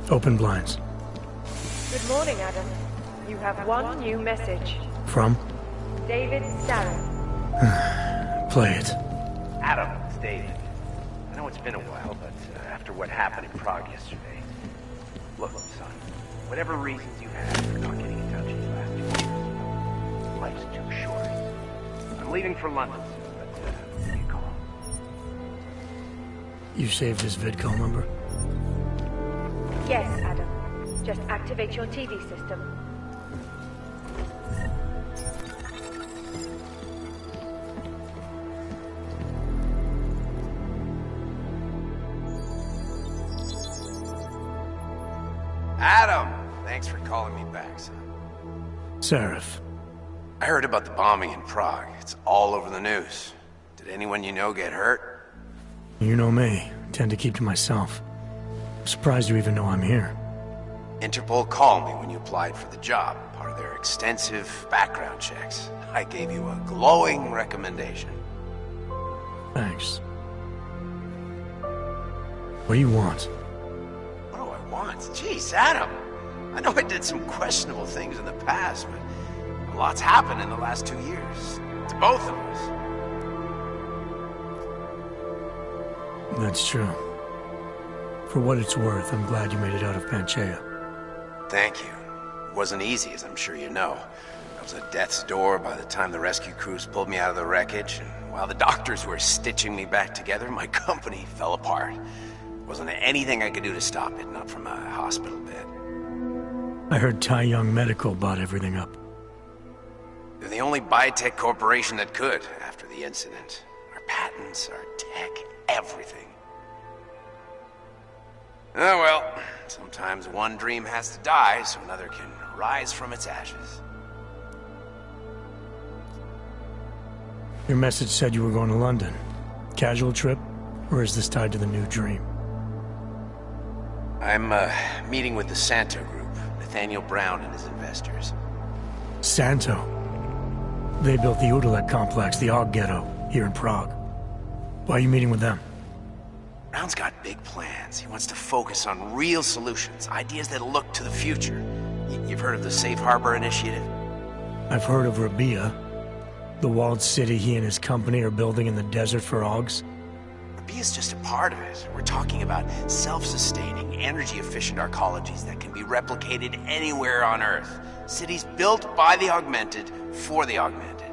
Open blinds. Good morning, Adam. You have one new message. From? David Starrett. Play it. Adam, it's David. I know it's been a while, but after what happened in Prague yesterday... Look, son, whatever reasons you had for not getting in touch these last 2 years, life's too short. I'm leaving for London soon, but give me a call. You saved his vidcall number? Yes, Adam. Just activate your TV system. Adam! Thanks for calling me back, son. Seraph. I heard about the bombing in Prague. It's all over the news. Did anyone you know get hurt? You know me. Tend to keep to myself. I'm surprised you even know I'm here. Interpol called me when you applied for the job, part of their extensive background checks. I gave you a glowing recommendation. Thanks. What do you want? What do I want? Jeez, Adam! I know I did some questionable things in the past, but a lot's happened in the last 2 years. To both of us. That's true. For what it's worth, I'm glad you made it out of Panchaea. Thank you. It wasn't easy, as I'm sure you know. I was at death's door by the time the rescue crews pulled me out of the wreckage, and while the doctors were stitching me back together, my company fell apart. Wasn't anything I could do to stop it, not from a hospital bed. I heard Tai Young Medical bought everything up. They're the only biotech corporation that could, after the incident. Our patents, our tech, everything. Oh well, sometimes one dream has to die so another can rise from its ashes. Your message said you were going to London. Casual trip? Or is this tied to the new dream? I'm meeting with the Santo Group, Nathaniel Brown and his investors. Santo? They built the Udalek complex, the Og Ghetto, here in Prague. Why are you meeting with them? Brown's got big plans. He wants to focus on real solutions, ideas that look to the future. You've heard of the Safe Harbor Initiative? I've heard of Rabia, the walled city he and his company are building in the desert for Augs. Rabia's just a part of it. We're talking about self-sustaining, energy-efficient arcologies that can be replicated anywhere on Earth. Cities built by the augmented, for the augmented.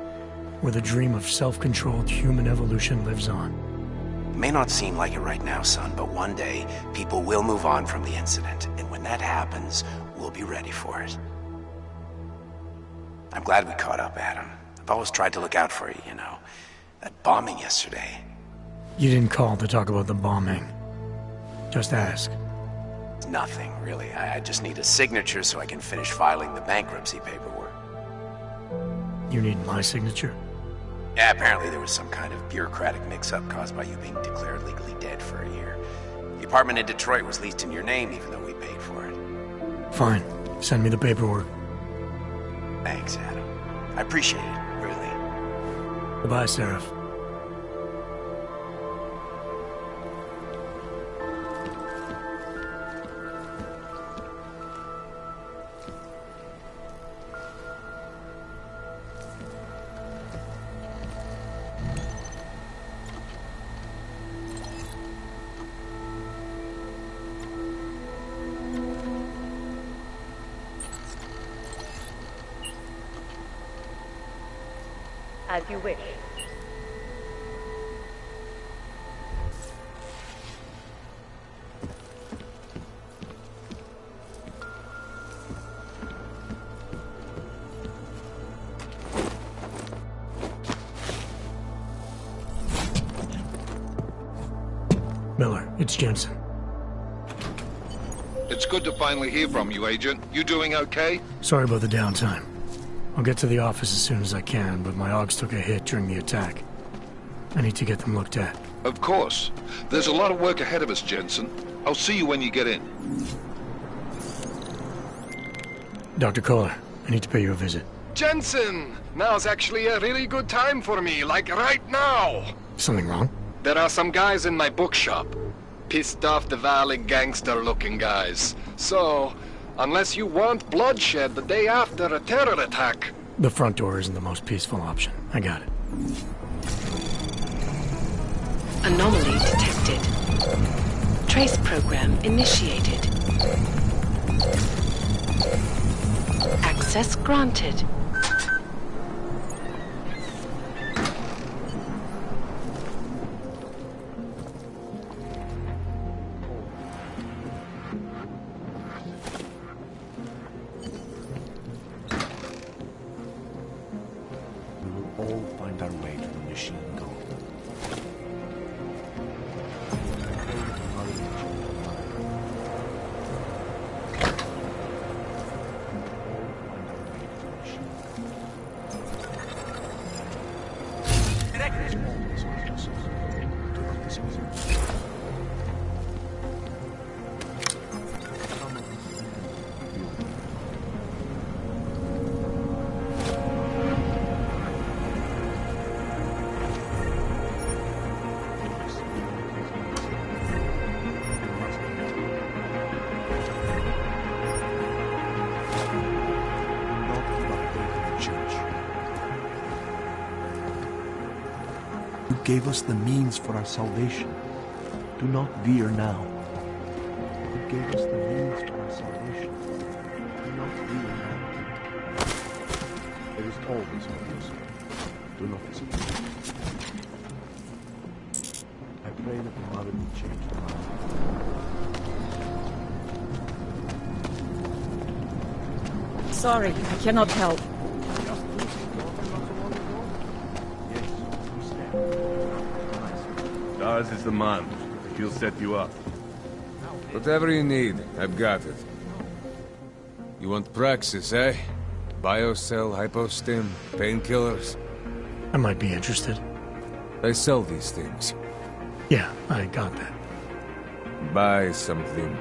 Where the dream of self-controlled human evolution lives on. It may not seem like it right now, son, but one day, people will move on from the incident, and when that happens, we'll be ready for it. I'm glad we caught up, Adam. I've always tried to look out for you, you know. That bombing yesterday. You didn't call to talk about the bombing. Just ask. It's nothing, really. I just need a signature so I can finish filing the bankruptcy paperwork. You need my signature? Yeah, apparently there was some kind of bureaucratic mix-up caused by you being declared legally dead for a year. The apartment in Detroit was leased in your name, even though we paid for it. Fine. Send me the paperwork. Thanks, Adam. I appreciate it, really. Goodbye, Seraph. As you wish. Miller, it's Jensen. It's good to finally hear from you, Agent. You doing okay? Sorry about the downtime. I'll get to the office as soon as I can, but my Augs took a hit during the attack. I need to get them looked at. Of course. There's a lot of work ahead of us, Jensen. I'll see you when you get in. Dr. Kohler, I need to pay you a visit. Jensen! Now's actually a really good time for me, like right now! Something wrong? There are some guys in my bookshop. Pissed off the Valley gangster-looking guys. So, unless you want bloodshed the day after a terror attack... The front door isn't the most peaceful option. I got it. Anomaly detected. Trace program initiated. Access granted. We will all find our way to the machine goal. You gave us the means for our salvation. Do not veer now. You gave us the means for our salvation. Do not veer now. There is always hope. Do not despair. I pray that the Mother will change the mind. Sorry, I cannot help. Ours is the man. He'll set you up. Whatever you need, I've got it. You want Praxis, eh? Biocell, hypostim, painkillers? I might be interested. I sell these things. Yeah, I got that. Buy something.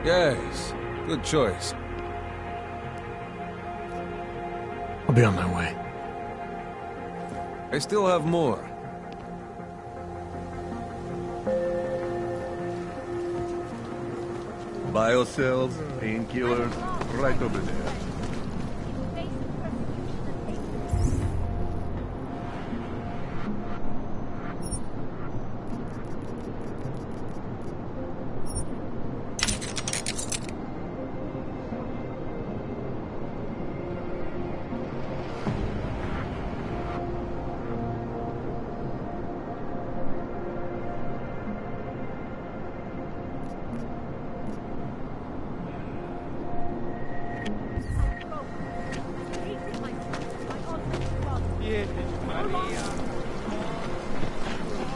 Yes, good choice. I'll be on my way. I still have more. Biocells, painkillers. Right over there.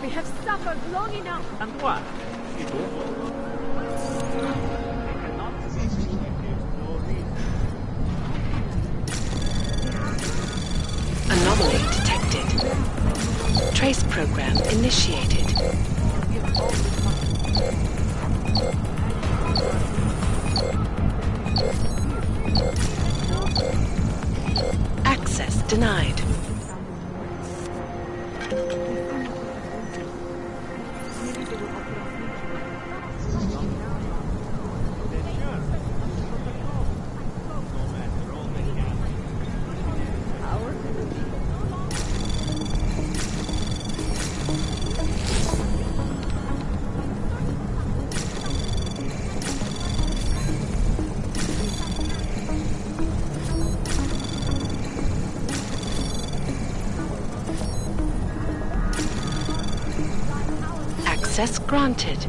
We have suffered long enough. And what? Anomaly detected. Trace program initiated. Access denied. Access granted.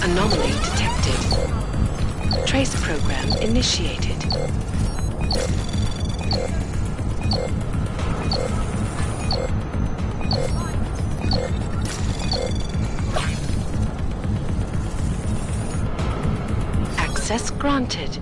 Anomaly detected. Trace program initiated. Access granted.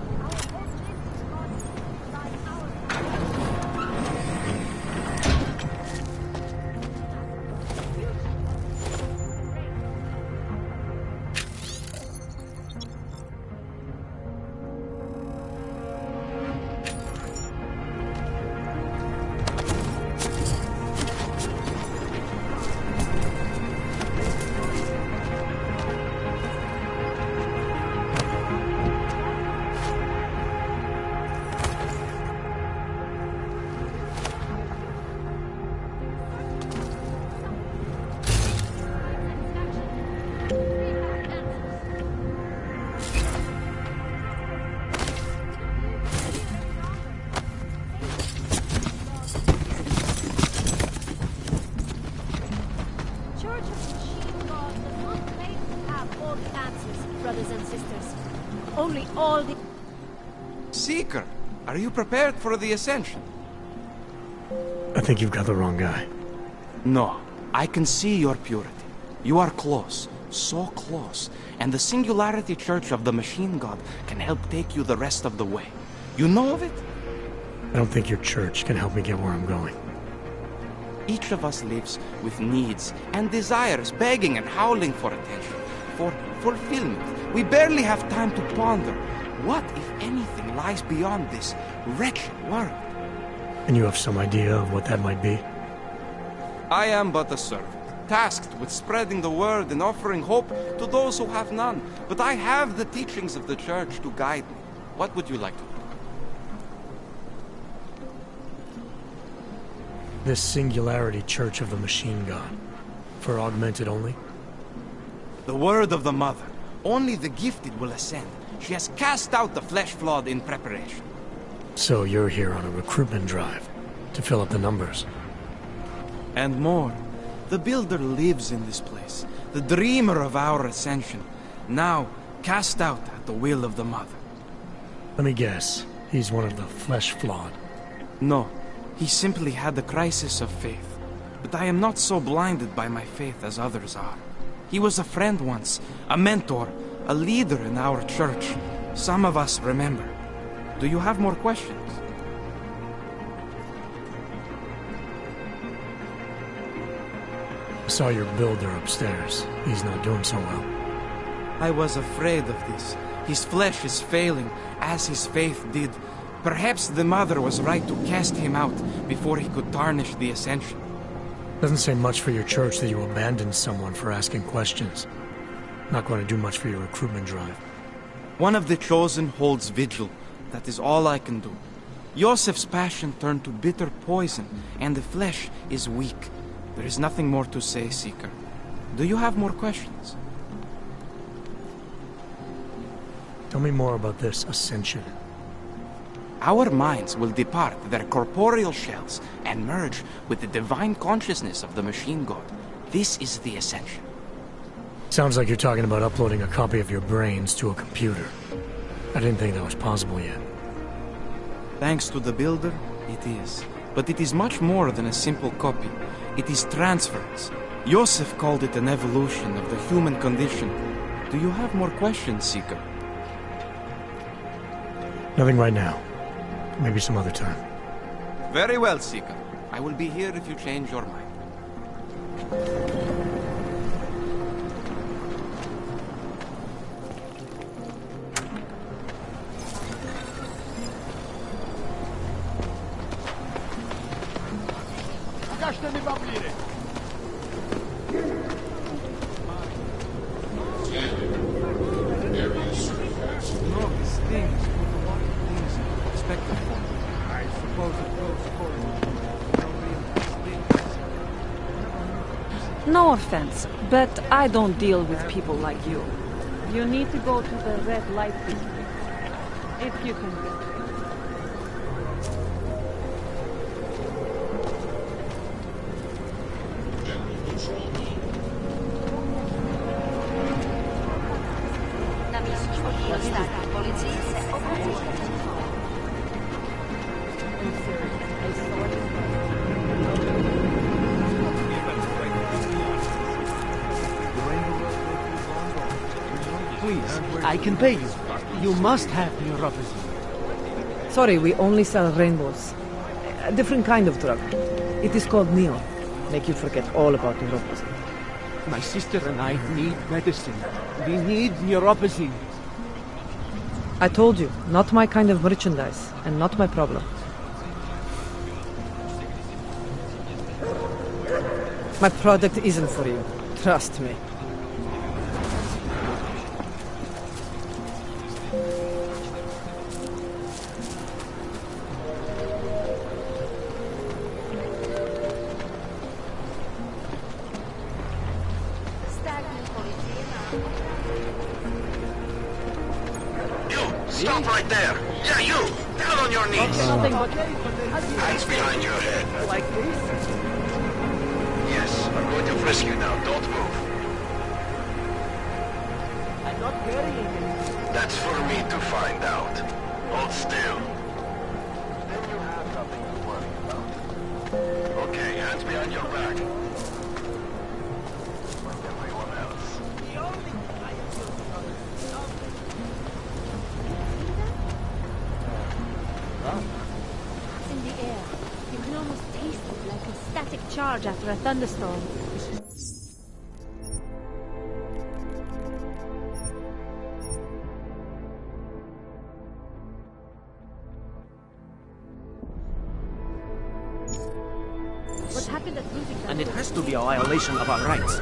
Brothers and sisters. Only all the... Seeker, are you prepared for the ascension? I think you've got the wrong guy. No, I can see your purity. You are close, so close, and the Singularity Church of the Machine God can help take you the rest of the way. You know of it? I don't think your church can help me get where I'm going. Each of us lives with needs and desires, begging and howling for attention, for fulfillment. We barely have time to ponder what, if anything, lies beyond this wretched world. And you have some idea of what that might be? I am but a servant, tasked with spreading the word and offering hope to those who have none. But I have the teachings of the church to guide me. What would you like to do? This Singularity Church of the Machine God. For augmented only? The word of the Mother. Only the gifted will ascend. She has cast out the flesh-flawed in preparation. So you're here on a recruitment drive, to fill up the numbers. And more. The Builder lives in this place, the dreamer of our ascension, now cast out at the will of the Mother. Let me guess, he's one of the flesh-flawed. No, he simply had a crisis of faith. but I am not so blinded by my faith as others are. He was a friend once, a mentor, a leader in our church. Some of us remember. Do you have more questions? I saw your builder upstairs. He's not doing so well. I was afraid of this. His flesh is failing, as his faith did. Perhaps the mother was right to cast him out before he could tarnish the ascension. Doesn't say much for your church that you abandoned someone for asking questions. Not going to do much for your recruitment drive. One of the chosen holds vigil. That is all I can do. Yosef's passion turned to bitter poison, and the flesh is weak. There is nothing more to say, Seeker. Do you have more questions? Tell me more about this ascension. Our minds will depart their corporeal shells and merge with the divine consciousness of the machine god. This is the ascension. Sounds like you're talking about uploading a copy of your brains to a computer. I didn't think that was possible yet. Thanks to the builder, it is. But it is much more than a simple copy. It is transference. Yosef called it an evolution of the human condition. Do you have more questions, Seeker? Nothing right now. Maybe some other time. Very well, Seeker. I will be here if you change your mind. No offense, but I don't deal with people like you. You need to go to the red light district, if you can get it. Please, I can pay you. You must have neuropathy. Sorry, we only sell rainbows. A different kind of drug. It is called neon. Make you forget all about neuropathy. My sister and I need medicine. We need neuropathy. I told you, not my kind of merchandise, and not my problem. My product isn't for you. Trust me. Stop right there! Yeah, you! Down on your knees! Hands behind your head. Like this? Yes, I'm going to frisk you now. Don't move. I'm not carrying anything. That's for me to find out. Hold still. Then you have nothing to worry about. Okay, hands behind your back. Like everyone else. The only thing I feel It's in the air. You can almost taste it like a static charge after a thunderstorm. What happened at Ruby's? And it has to be a violation of our rights.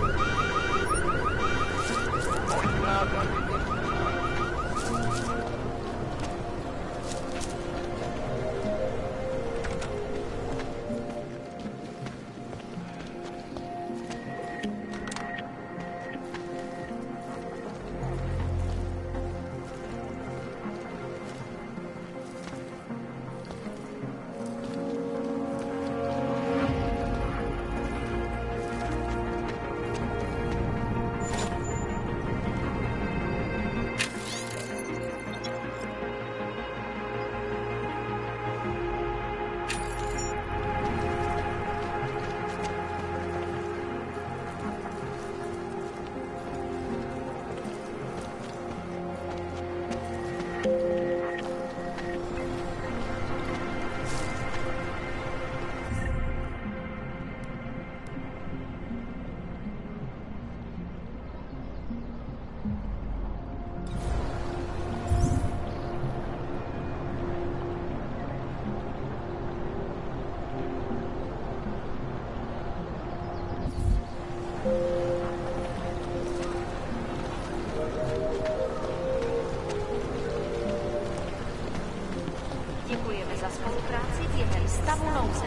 Děkujeme za spolupráci během stavu nouze.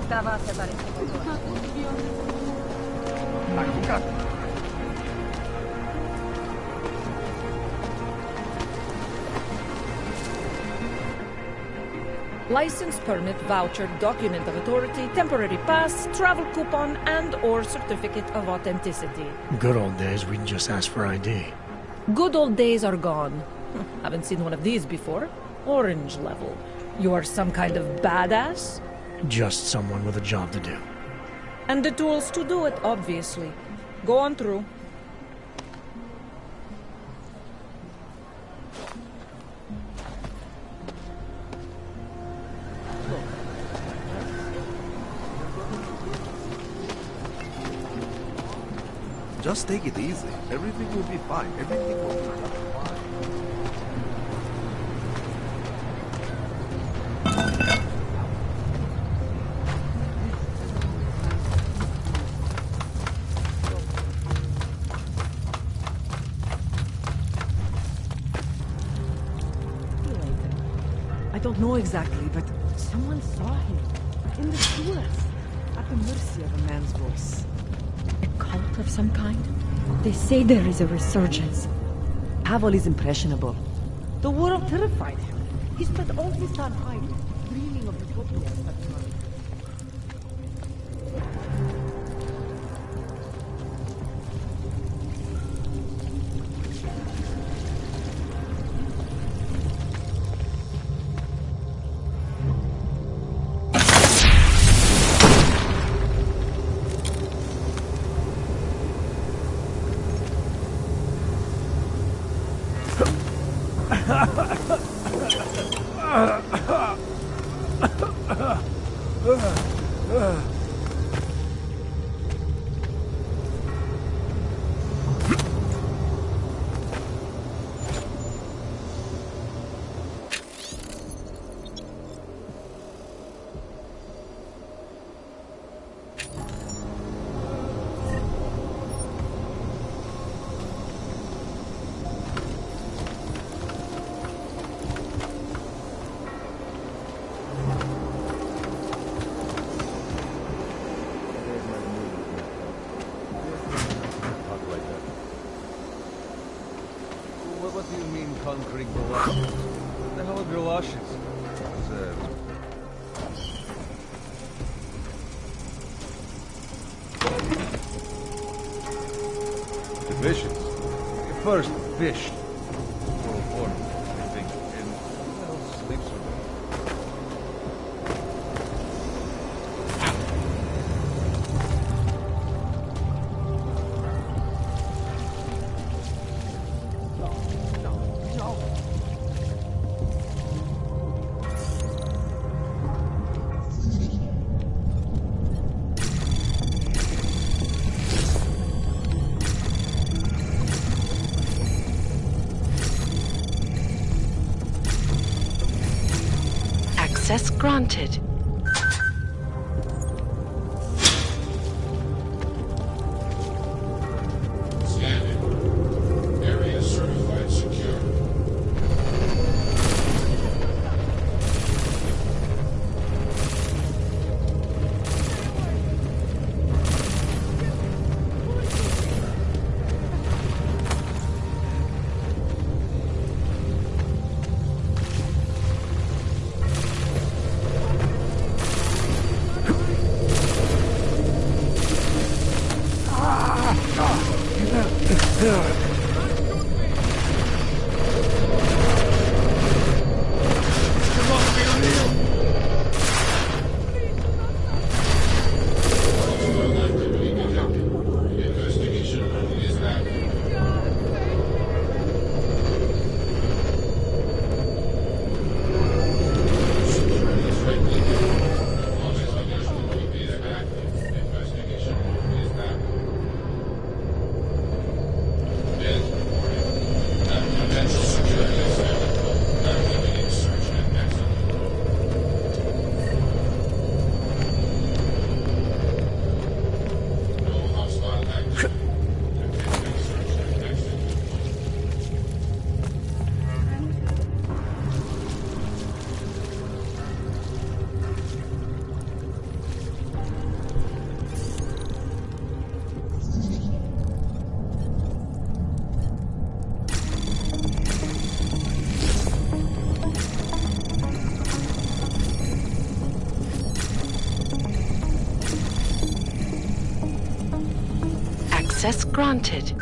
Stává se tady. License, permit, voucher, document of authority, temporary pass, travel coupon, and/or certificate of authenticity. Good old days, we'd just ask for ID. Good old days are gone. Haven't seen one of these before. Orange level. You are some kind of badass? Just someone with a job to do. And the tools to do it, obviously. Go on through. Just take it easy. Everything will be fine. Everything will be just fine. I don't know exactly, but someone saw him in the sewers, at the mercy of a man's voice. A cult of some kind? They say there is a resurgence. Pavel is impressionable. The world terrified him. He spent all his time hiding, dreaming of utopia and such money. What do you mean conquering galoshes? What the hell are galoshes? Divisions. First, fish. Moral form, I think. And who else sleeps with them? Access granted. Scanning. Area certified secure. Access granted.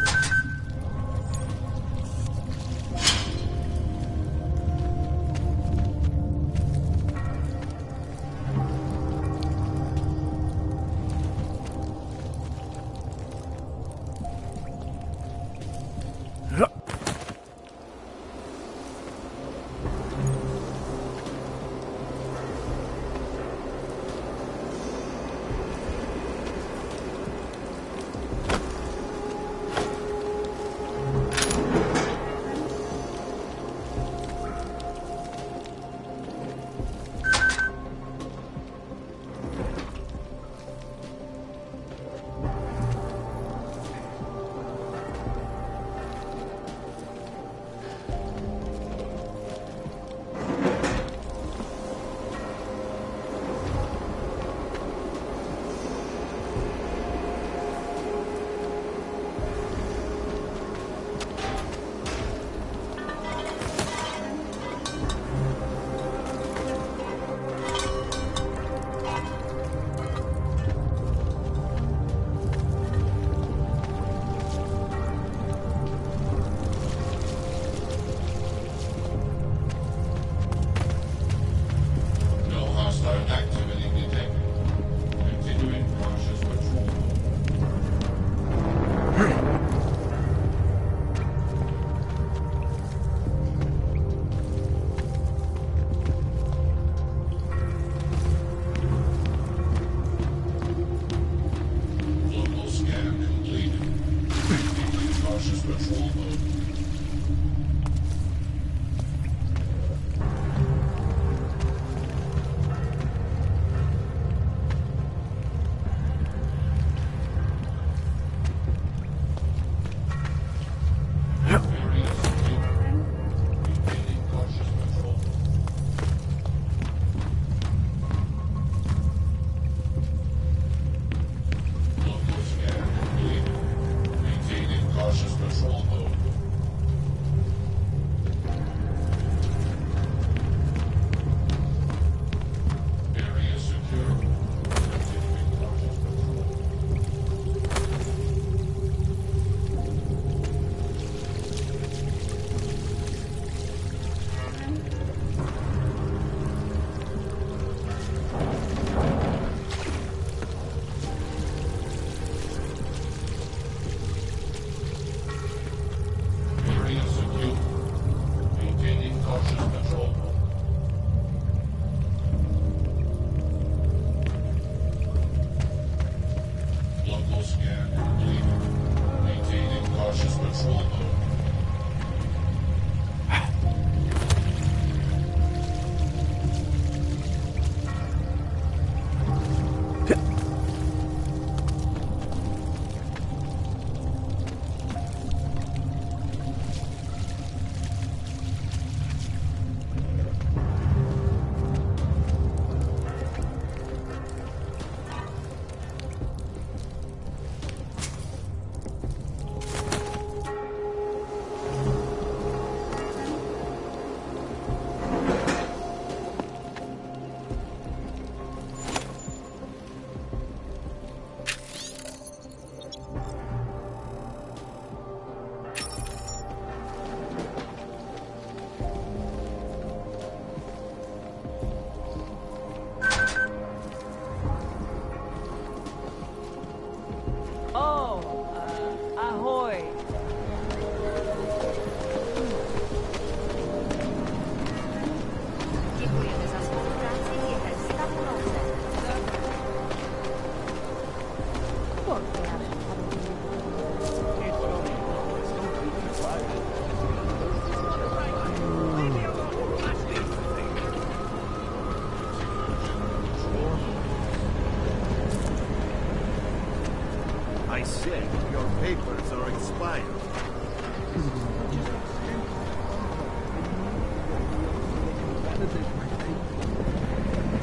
sick. Your papers are expired.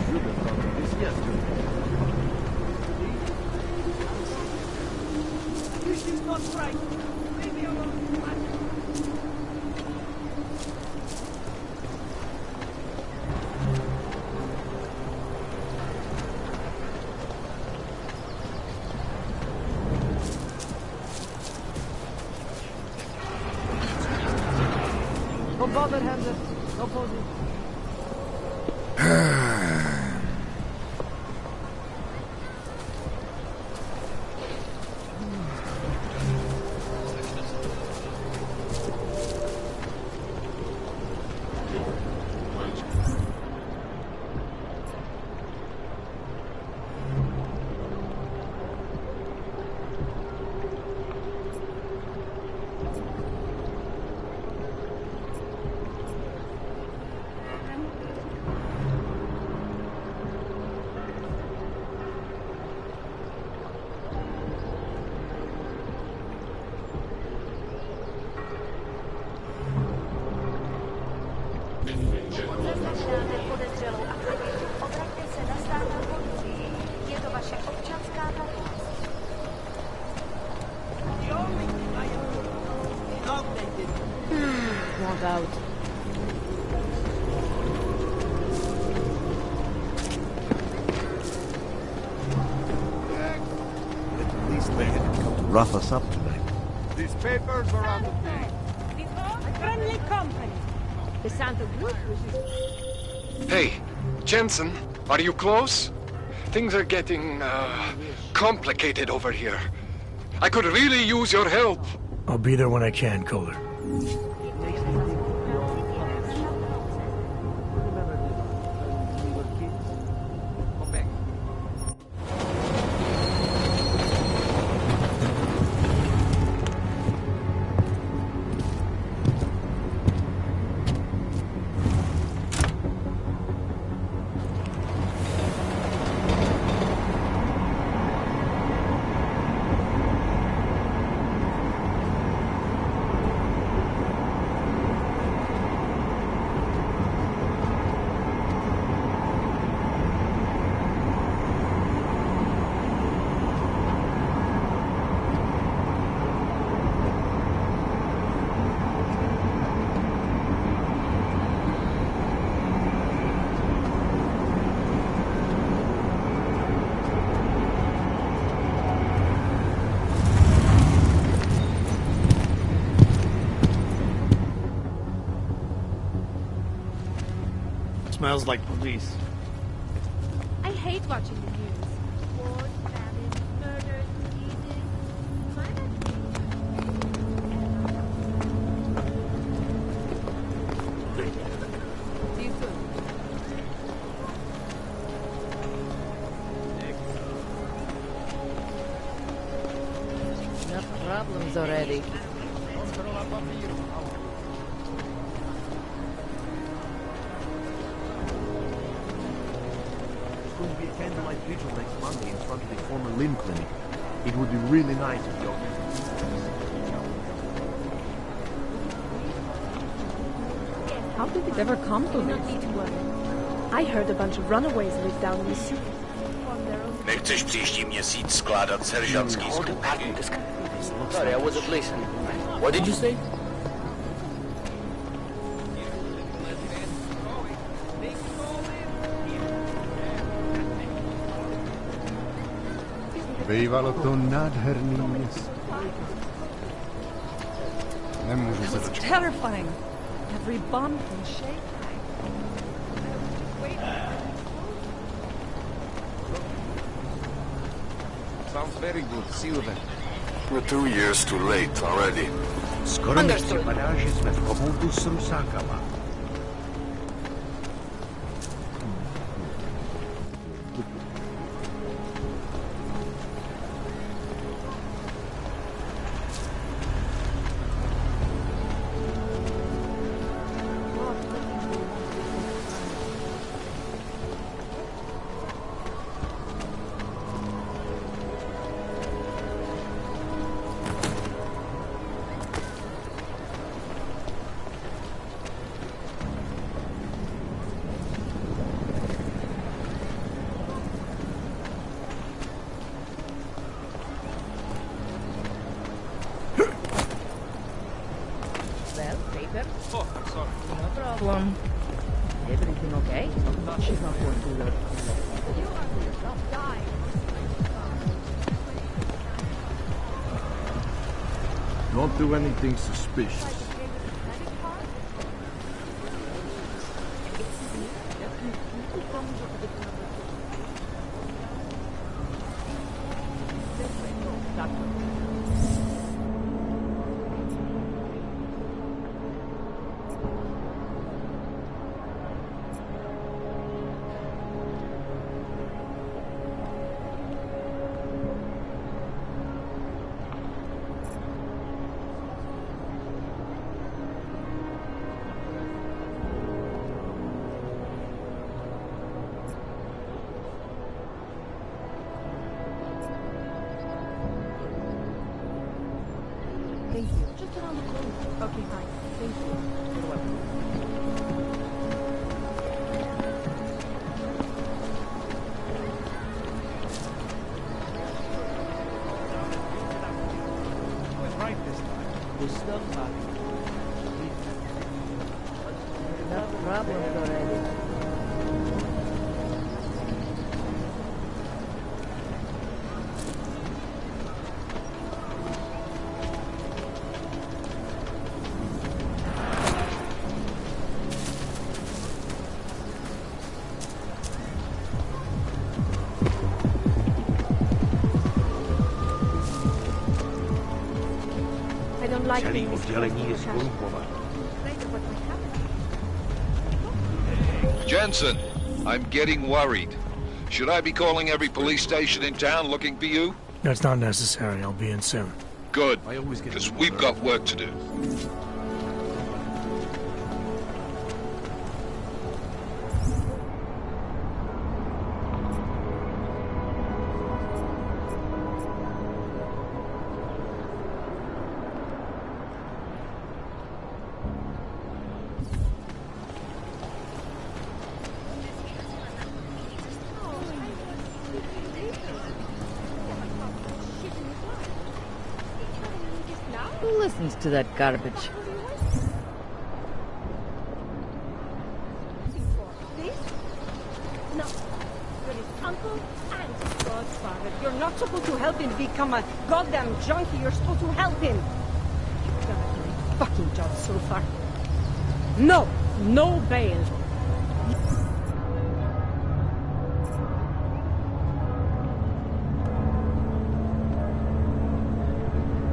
Should have done this yesterday. This is not right. Leave me alone. Don't bother, Hamlet. No posing. Want out. At least they didn't come to rough us up tonight. These papers are on the thing. Friendly company. The Santa Cruz is... Hey, Jensen, are you close? Things are getting, complicated over here. I could really use your help. I'll be there when I can, Kohler. Smells like police. I hate watching the news. Wars, famine, murders, diseases, climate. See you soon. Enough problems already. There's going to be a candlelight vigil next Monday in front of the former limb clinic. It would be really nice if you... How did it ever come to this? I heard a bunch of runaways live down in the city. Nechceš příští měsíc skládat seržantský zkoušky? Sorry, I wasn't listening. What did you say? Bývalo to nádherný město. Nemůžu se It's dočkat. terrifying. Every bump and shake. Sounds very good. See you then. We're 2 years too late already. Skoro mi připadá, že jsme v komoutu s rusákama. there? Oh, I'm sorry. No problem. Everything okay? She's not going to learn. You are yourself die. Don't do anything suspicious. Thank you. Just around the corner. Okay, fine. Thank you. You're welcome. I was right this time. The stuff back. Enough problems already. I don't like being Jensen, I'm getting worried. Should I be calling every police station in town looking for you? That's not necessary. I'll be in soon. Good, because we've got work to do. Who listens to that garbage? This? No. You're his uncle and godfather. You're not supposed to help him become a goddamn junkie. You're supposed to help him. You've done a great fucking job so far. No! No bail.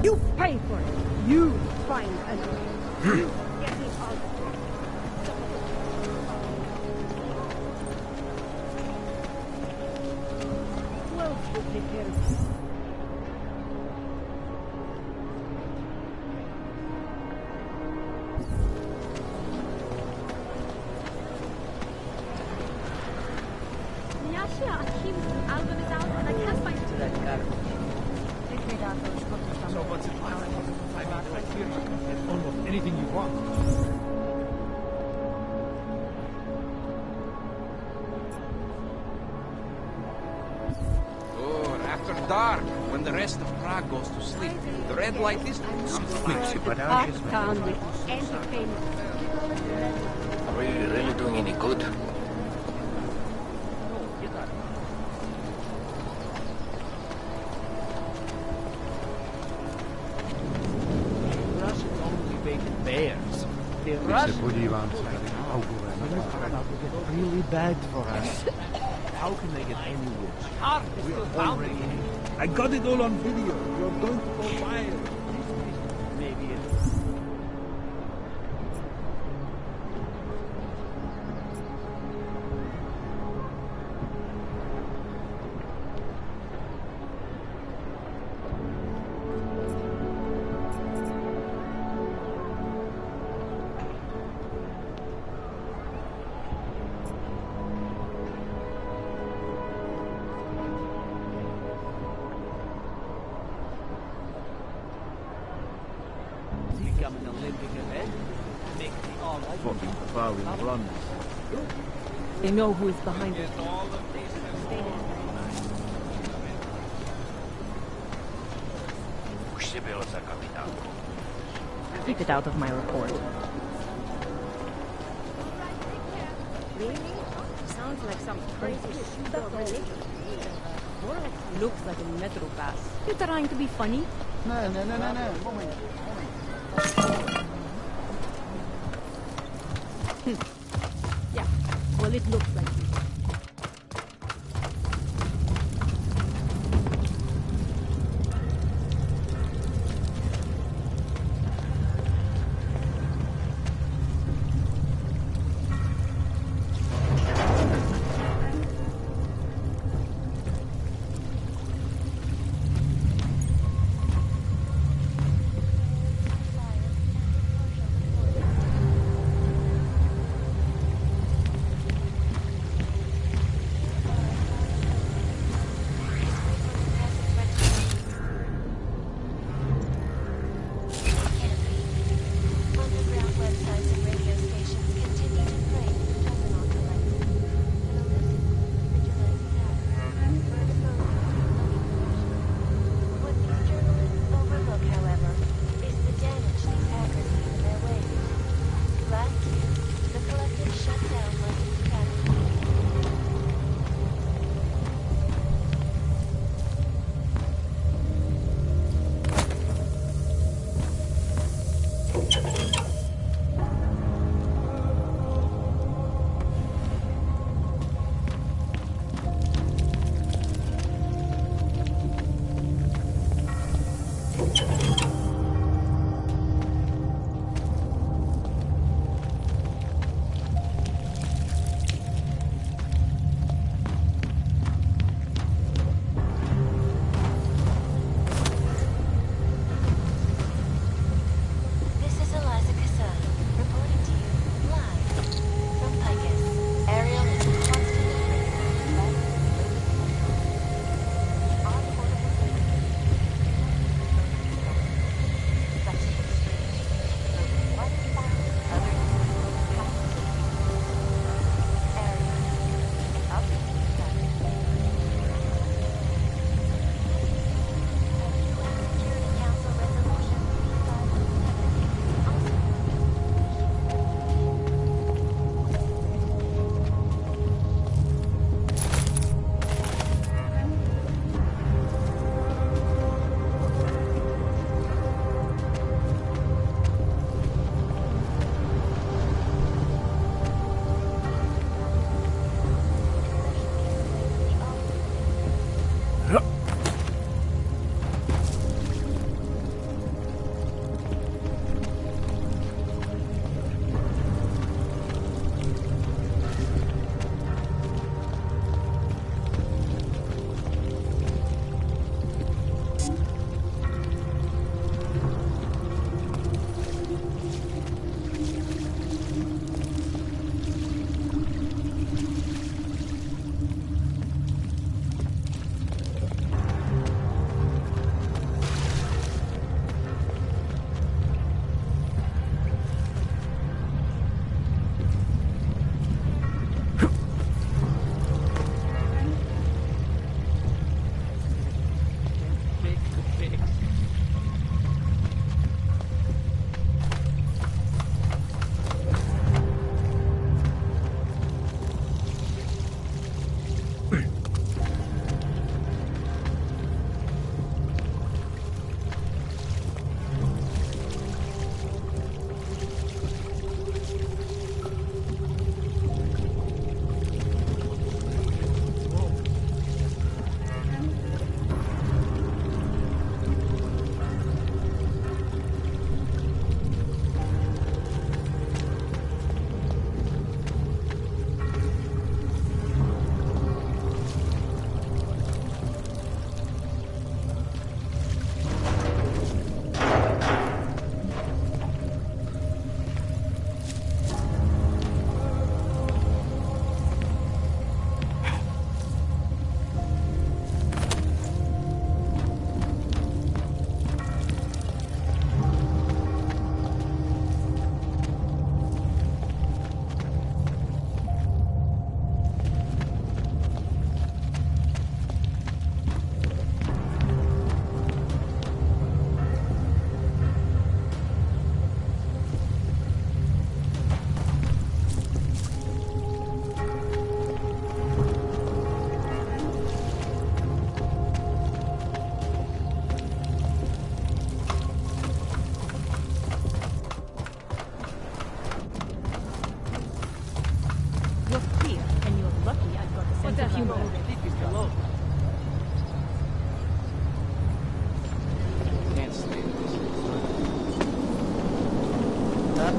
You pay for it. You find a way. You get him out. Well, we'll take care of you. Yasha, Akim, album is out and I can't find it. That garbage. So what's it like? I fear you can get almost anything you want. Oh, after dark, when the rest of Prague goes to sleep, the red light district comes alive. Town with entertainment. Are we really doing any good? Russians only bait bears. The Russians really bad for us. How can they get any rich? We are already in. I got it all on video. You're going to go wild. Maybe it's... become an Olympic event. Make the all right. Fucking fouling runners. They know who is behind it. Keep it out of my report. Really? Sounds like some crazy pseudo religion. More like looks like a metro pass. You trying to be funny? No. Moment. Yeah, well, it looks like it.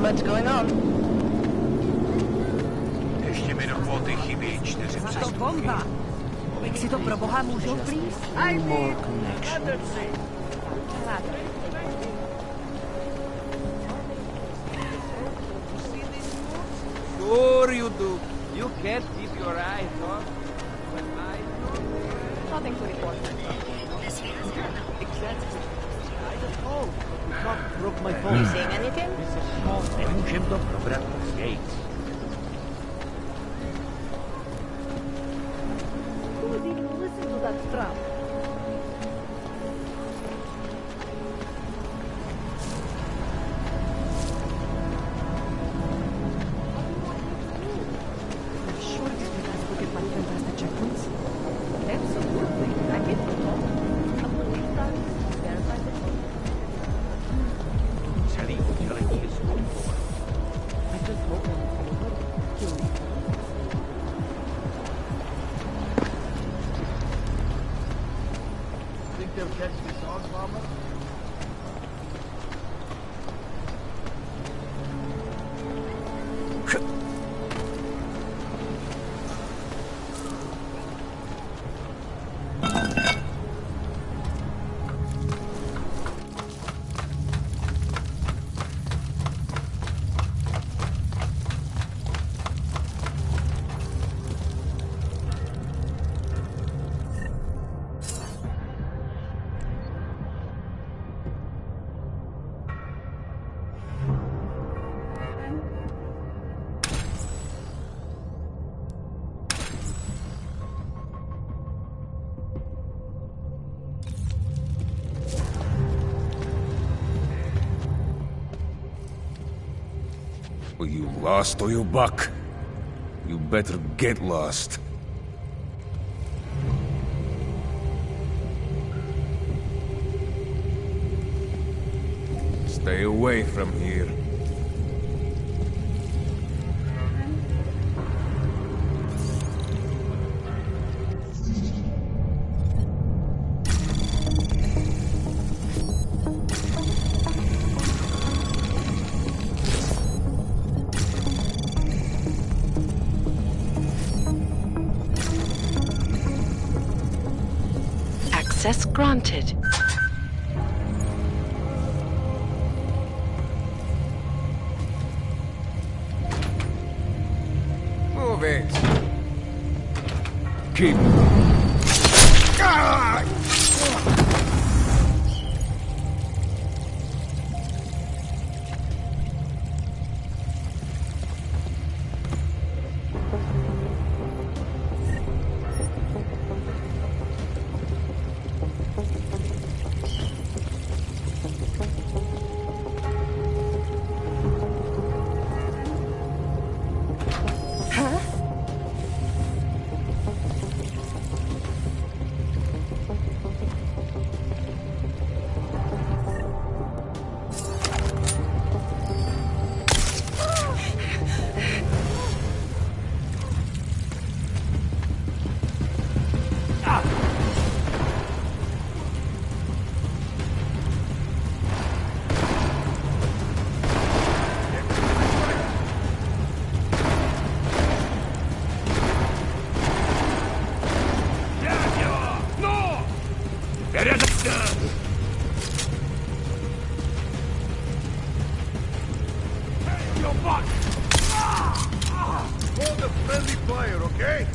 much going on. Ještě mi dovolte chybí 4 přestupky. Jak si to pro boha můžou plíst? More connection. Sure you do. You can't keep your eyes on. But I do. Nothing to report. Exactly. I don't know. The truck broke my You phone. seeing anything? It's a small engine of Roberto's gates. Who would even listen to that crap? Sure these guys will get my fantastic checkpoints? Absolutely. I get the call. A police car there by the phone. I just hope I will kill me. Think they'll catch this dog bomber? Well, you lost or you buck? You better get lost. Stay away from here. Access granted. Move it. Keep. Hold the friendly fire, okay?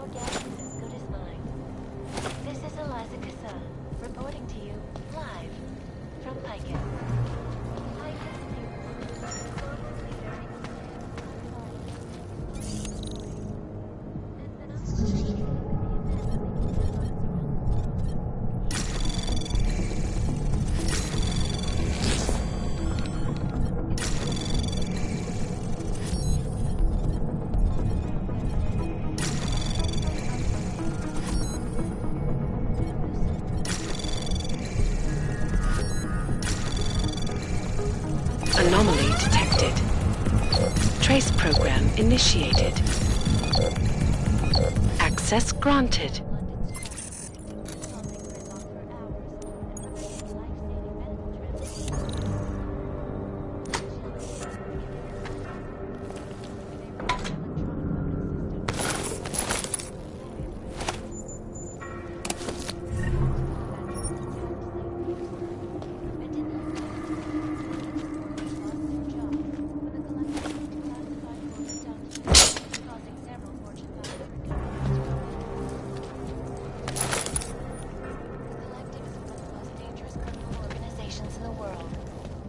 Your guess is as good as mine. This is Eliza Kassa, reporting to you live from Picus. Picus News. Global leader Anomaly detected. Trace program initiated. Access granted.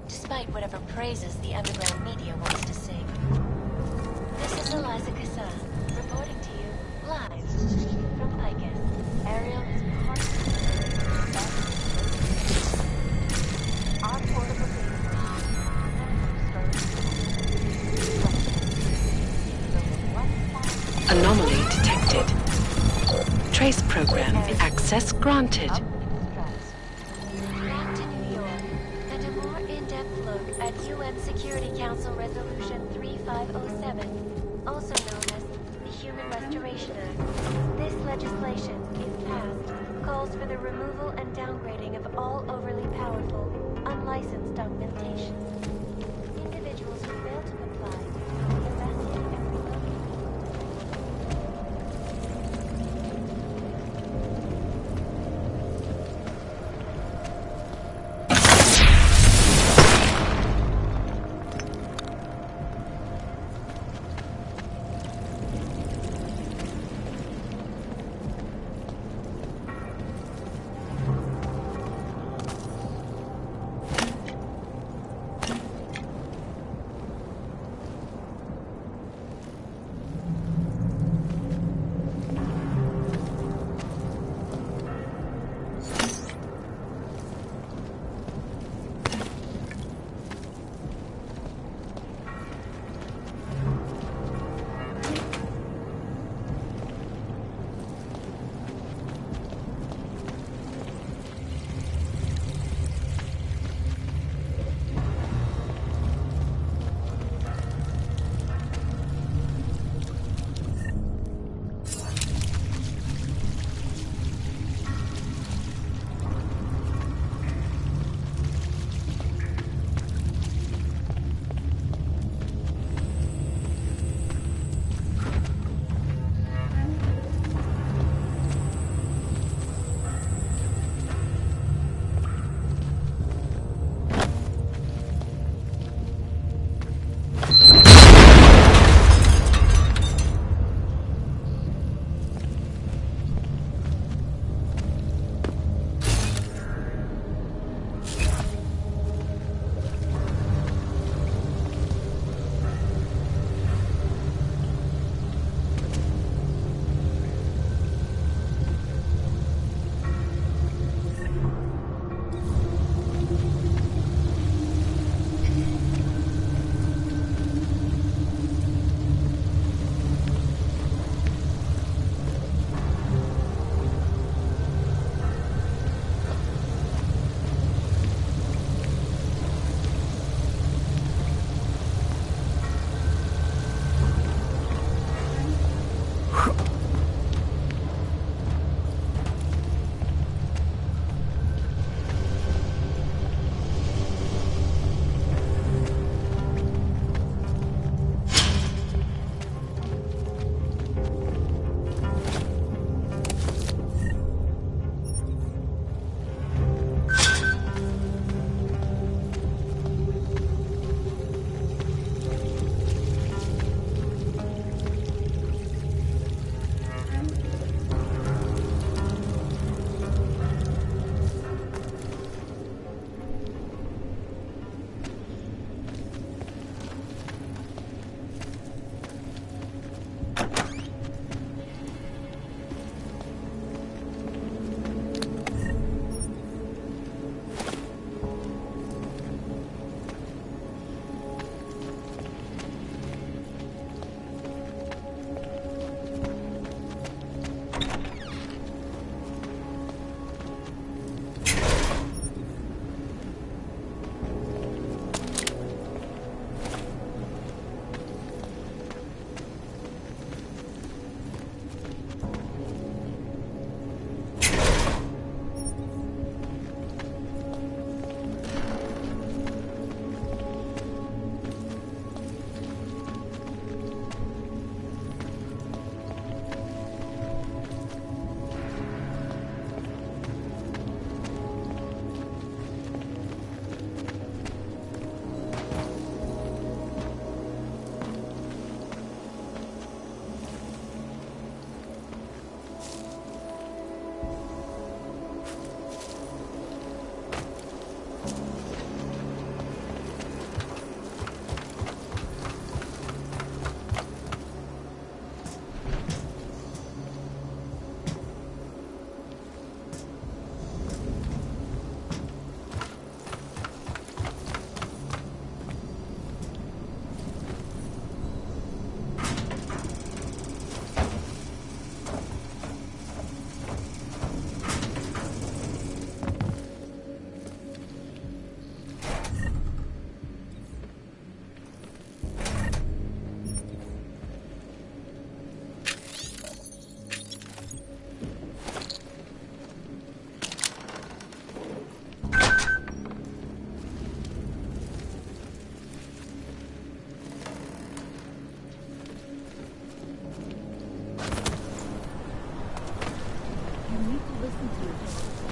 despite whatever praises the underground media wants to sing. This is Eliza Kassa, reporting to you live from Picus. Ariel is part of the our portable Anomaly detected. Trace program access granted. Back to New York, and a more in-depth look at UN Security Council Resolution 3507, also known as the Human Restoration Act. This legislation, if passed, calls for the removal and downgrading of all overly powerful, unlicensed augmentation. Individuals who fail to comply will be arrested and relocated.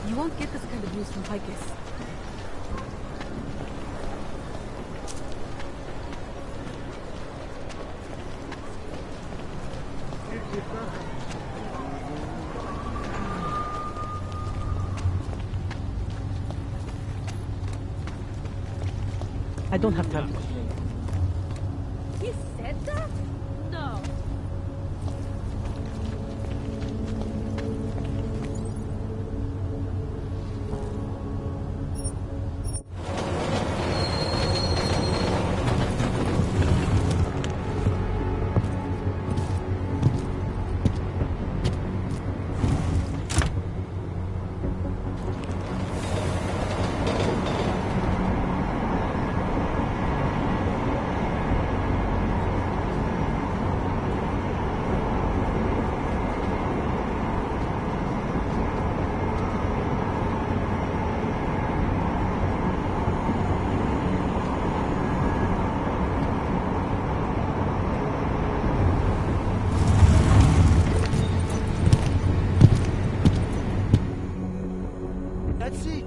You won't get this kind of news from Picus. I don't have time. He said that? No. That's it.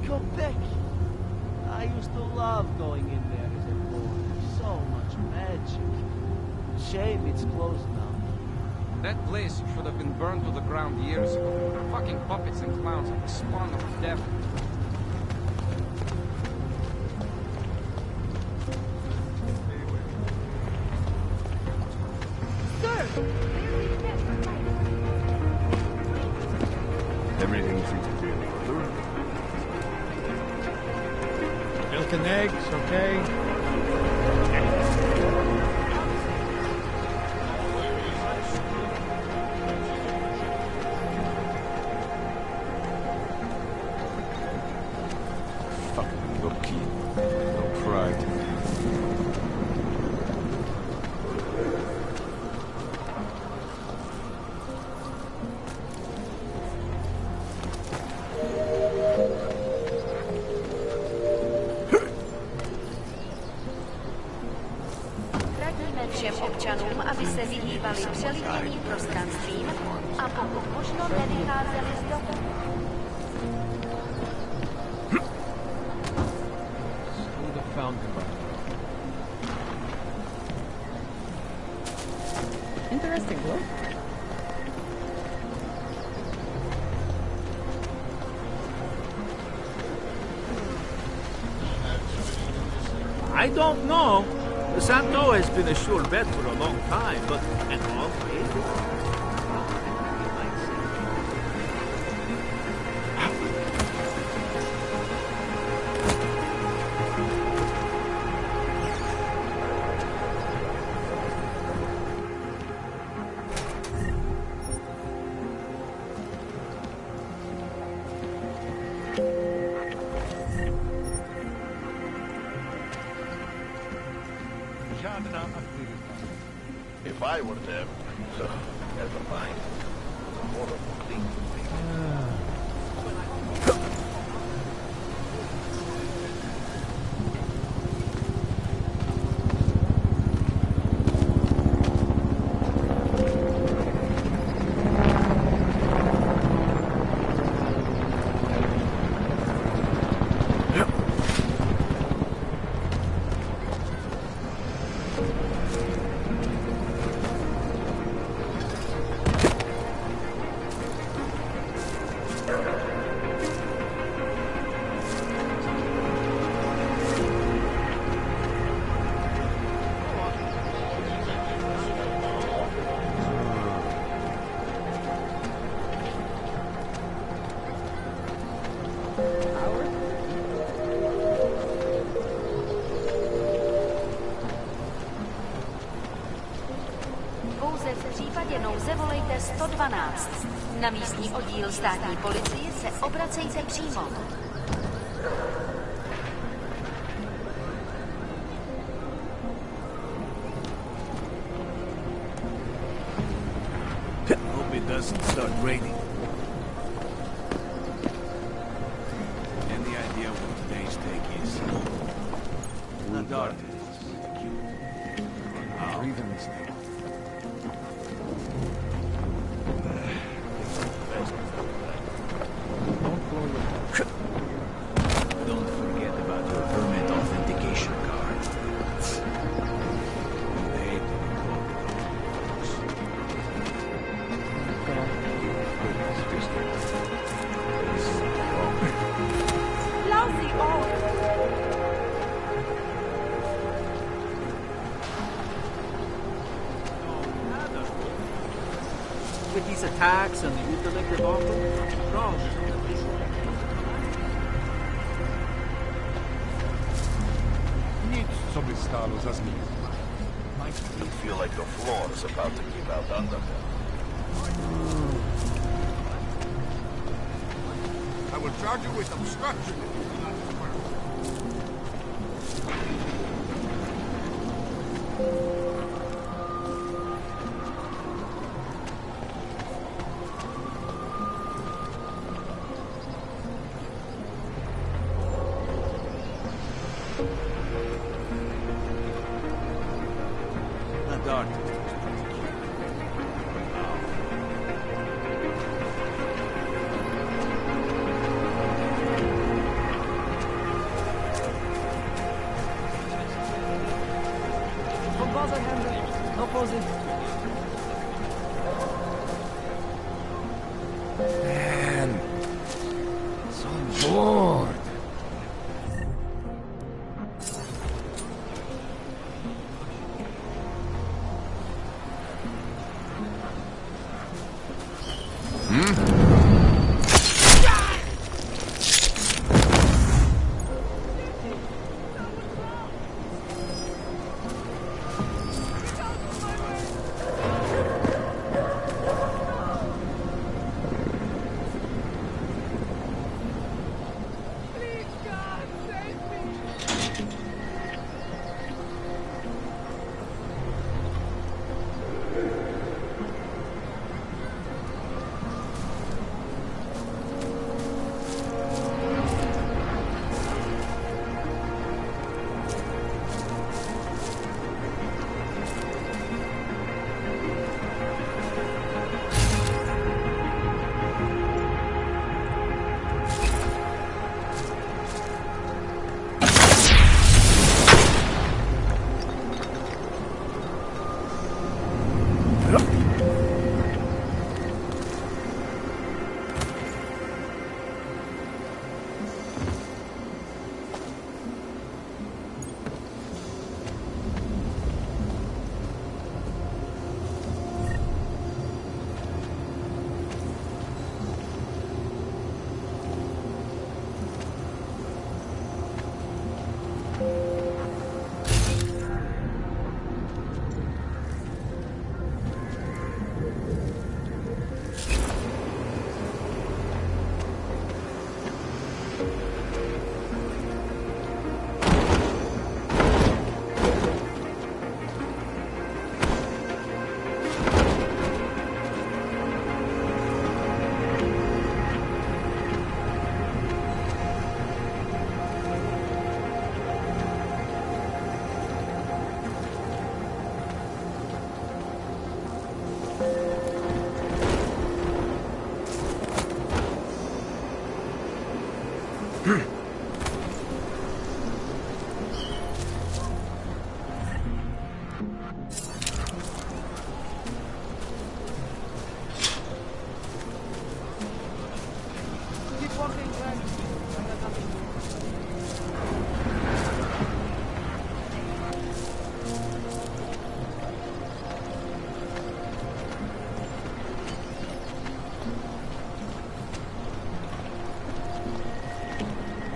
Quebec. I used to love going in there as a boy. So much magic. Shame it's closed now. That place should have been burned to the ground years ago. Fucking puppets and clowns are the spawn of the devil. Everything seems to be in order. Milk and eggs, okay? Fucking rookie. No pride. Radíme všem občanům, aby se vyhýbali přelidněným prostranstvím a pokud možno nevycházeli z domu. Who the fountain by? Interesting, bro. I don't know. Santo has been a sure bet for a long time, but an off If I were them, never mind. It's a horrible thing Pouze v případě nouze volejte 112. Na místní oddíl státní policie se obracejte přímo. Hope it doesn't start raining. Any idea what today's take is? Not dark. Breathing this thing. Don't forget about your permit authentication card. They Lousy off! With these attacks and the electric auto, wrong. You feel like the floor is about to give out under them. I will charge you with obstruction. Not dark. Don't bother, Henry. No posing. Man, so bored.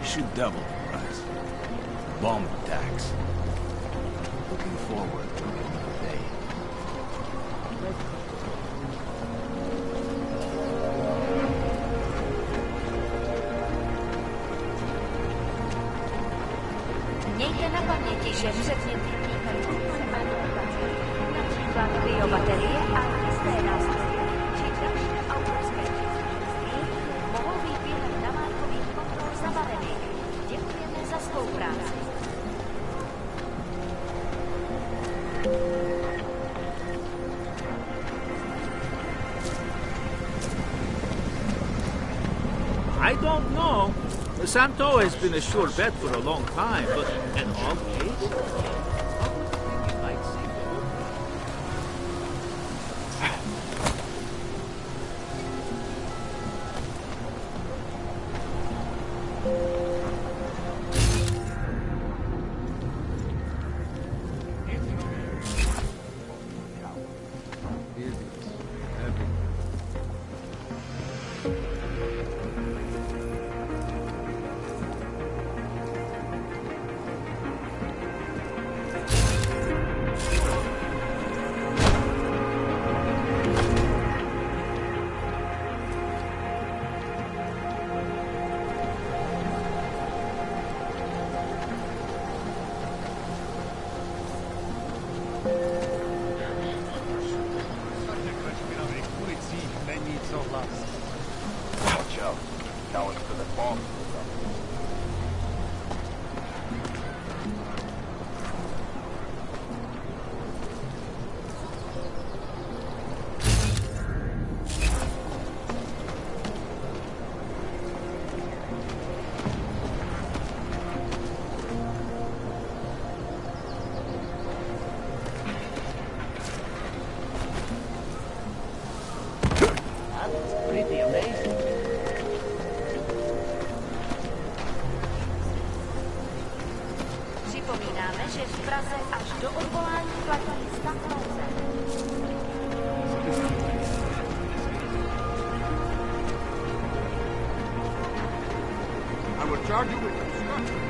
Should double the price. Bomb attacks. Looking forward to the day. Mějte na paměti, že předměty týkající se adaptace, například biobaterie a jisté nástroje, či další autorské příslušenství, mohou být během namátkových kontrol zabaveny. Děkujeme za spolupráci. I don't know. Santo has been a sure bet for a long time, but in all cases, Watch out. Cowards to the bomb. That's pretty amazing. Připomínáme, že v Praze až do odvolání platí stav nouze. I will charge you with obstruction.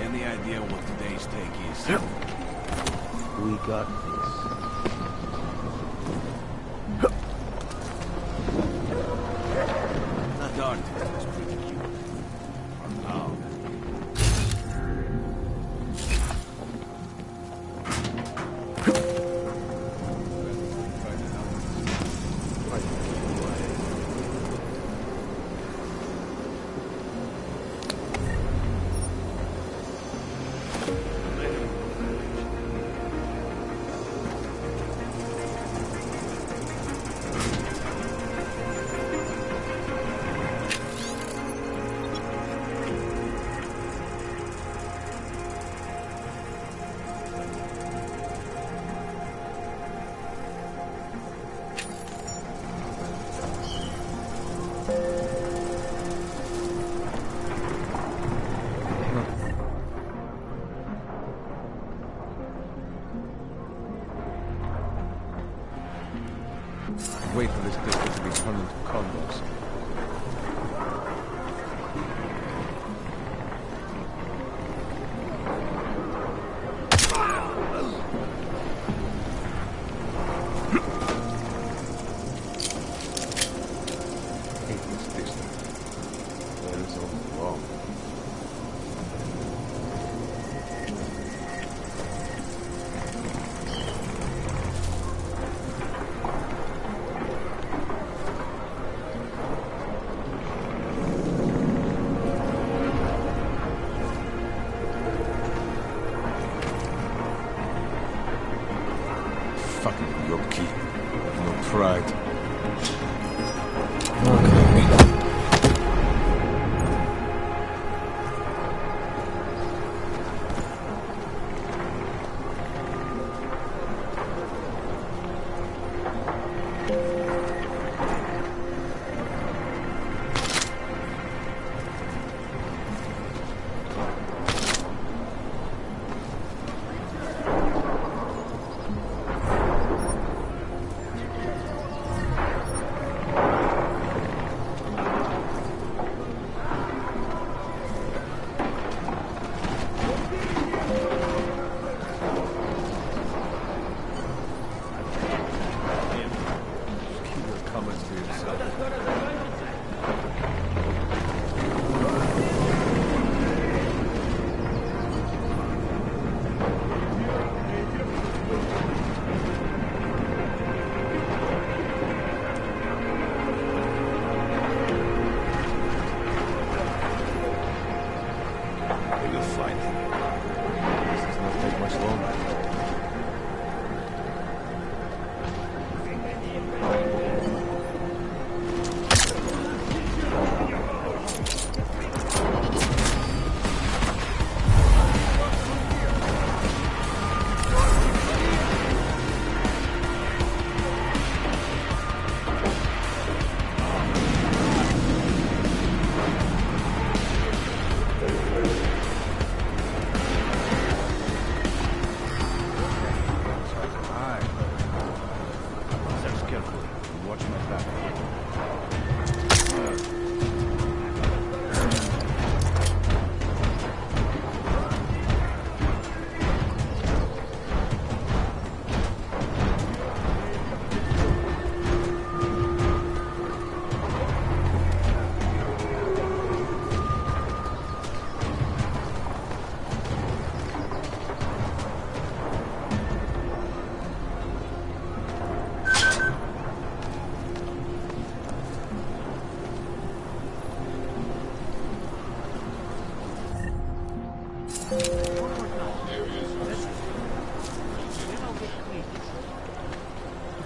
any idea what today's take is? We got this. That article is pretty cute. For now. Wait for this district to be turned into condos. Hate this district. There is all wrong. fucking Yorkie. No pride.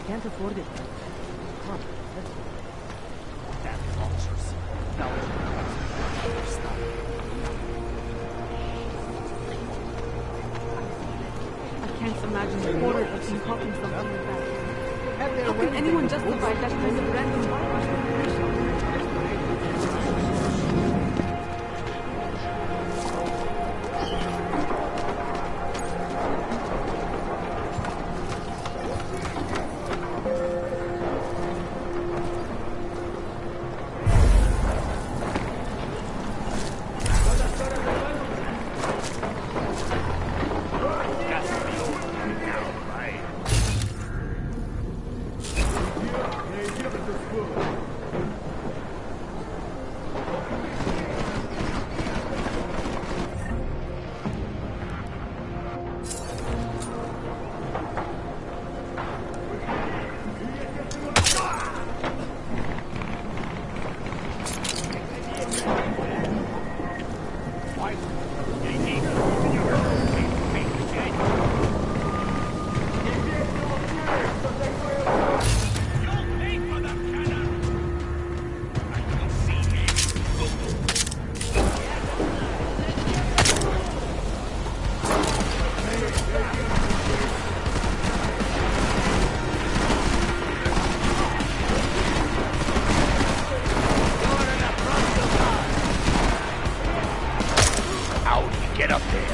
Can't afford it. Come on, let's go. Damn officers. Now I can't imagine the horror of him talking something like that. How can anyone justify that kind of random violence? Get up there.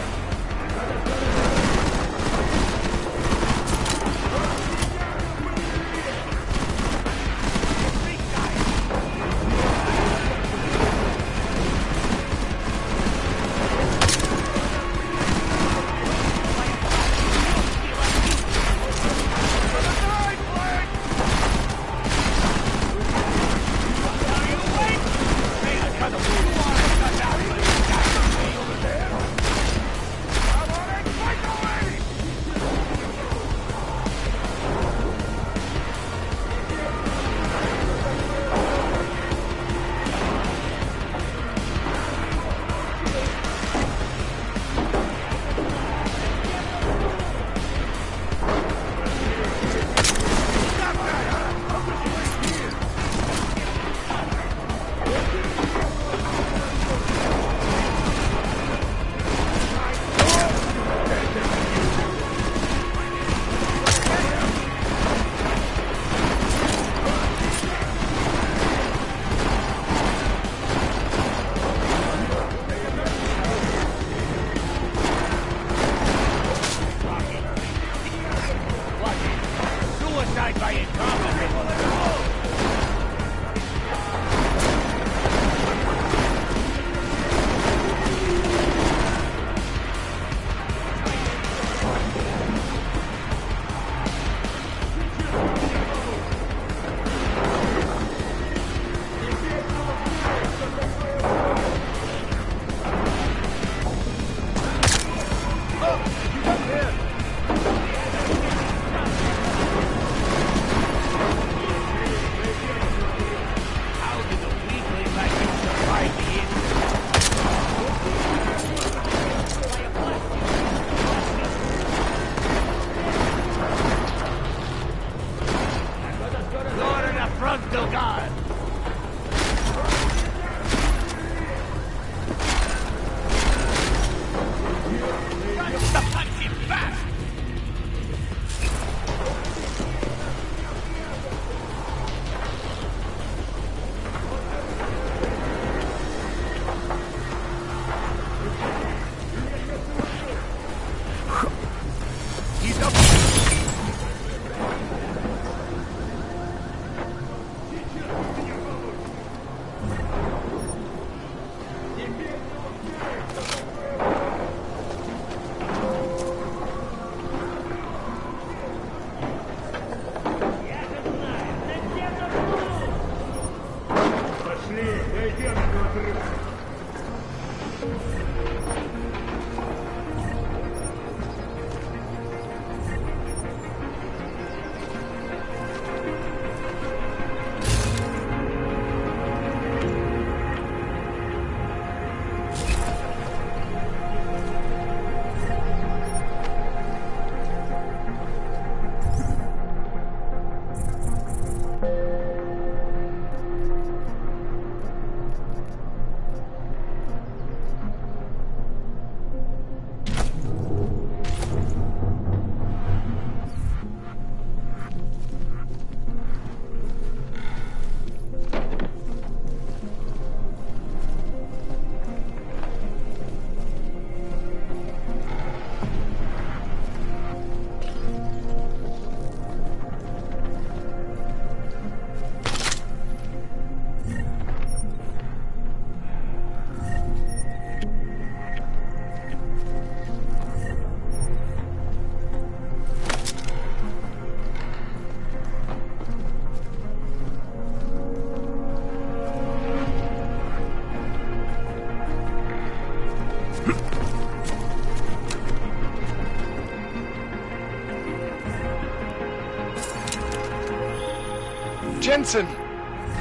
Jensen!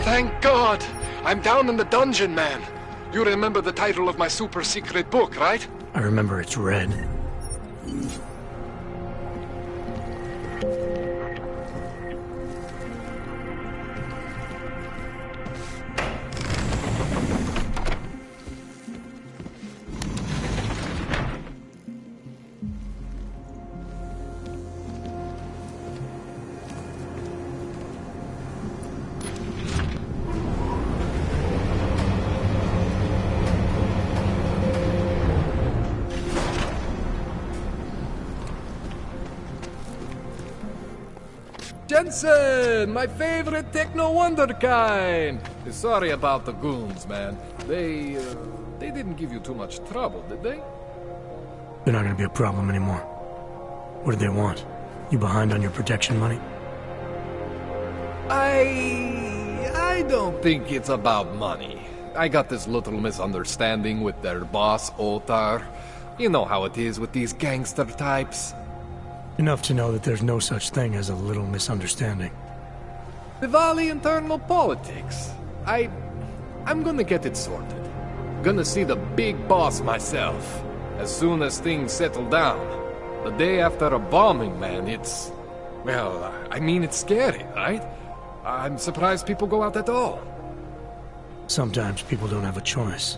Thank God! I'm down in the dungeon, man. You remember the title of my super secret book, right? I remember it's red. Jensen, my favorite techno wonderkind. Sorry about the goons, man. They didn't give you too much trouble, did they? They're not gonna be a problem anymore. What do they want? You behind on your protection money? I don't think it's about money. I got this little misunderstanding with their boss, Otar. You know how it is with these gangster types. Enough to know that there's no such thing as a little misunderstanding. Diwali internal politics. I'm gonna get it sorted. Gonna see the big boss myself. As soon as things settle down. The day after a bombing, man, it's... Well, I mean, it's scary, right? I'm surprised people go out at all. Sometimes people don't have a choice.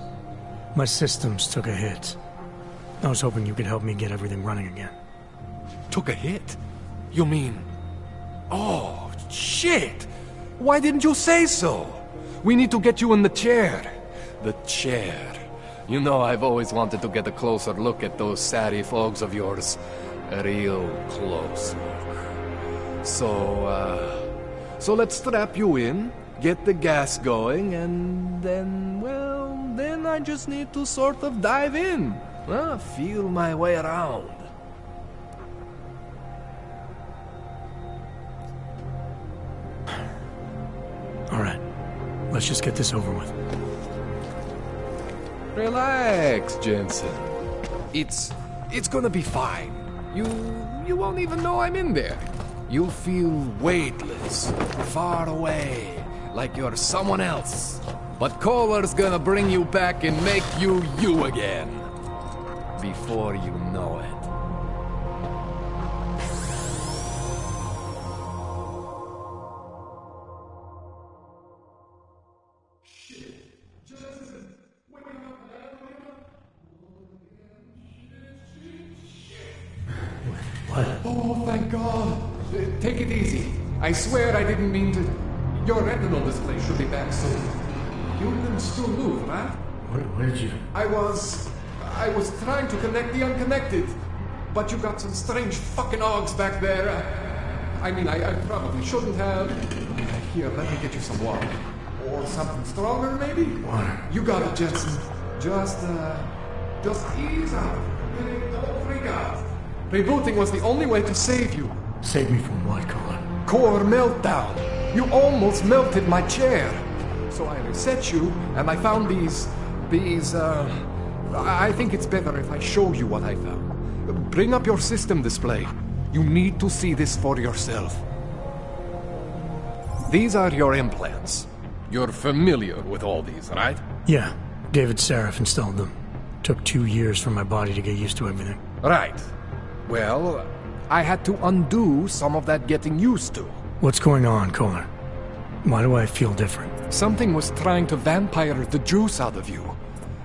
My systems took a hit. I was hoping you could help me get everything running again. Took a hit? You mean... Oh, shit! Why didn't you say so? We need to get you in the chair. The chair. You know, I've always wanted to get a closer look at those satty fogs of yours. A real close look. So let's strap you in, get the gas going, and then, well, then I just need to sort of dive in. Feel my way around. All right, let's just get this over with. Relax, Jensen. It's gonna be fine. You won't even know I'm in there. You'll feel weightless, far away, like you're someone else. But Kohler's gonna bring you back and make you you again. Before you know it. What? Oh, thank God. Take it easy. I swear I didn't mean to... Your retinal display should be back soon. You can still move, right? Where did you... I was trying to connect the unconnected. But you got some strange fucking ogs back there. I mean, I probably shouldn't have. Here, let me get you some water. Or something stronger, maybe? Water. You got it, Jensen. Just ease out. Don't freak out. Rebooting was the only way to save you. Save me from what, Kohler? Core meltdown. You almost melted my chair. So I reset you, and I found these... I think it's better if I show you what I found. Bring up your system display. You need to see this for yourself. These are your implants. You're familiar with all these, right? Yeah, David Sarif installed them. Took 2 years for my body to get used to everything. Right. Well, I had to undo some of that getting used to. What's going on, Kohler? Why do I feel different? Something was trying to vampire the juice out of you.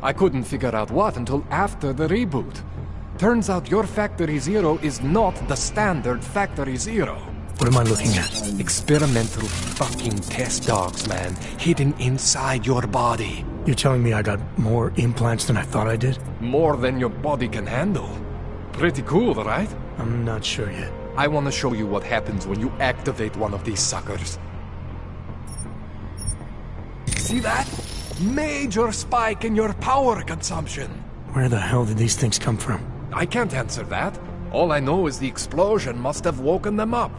I couldn't figure out what until after the reboot. Turns out your Factory Zero is not the standard Factory Zero. What am I looking at? Experimental fucking test dogs, man. Hidden inside your body. You're telling me I got more implants than I thought I did? More than your body can handle. Pretty cool, right? I'm not sure yet. I want to show you what happens when you activate one of these suckers. See that? Major spike in your power consumption. Where the hell did these things come from? I can't answer that. All I know is the explosion must have woken them up.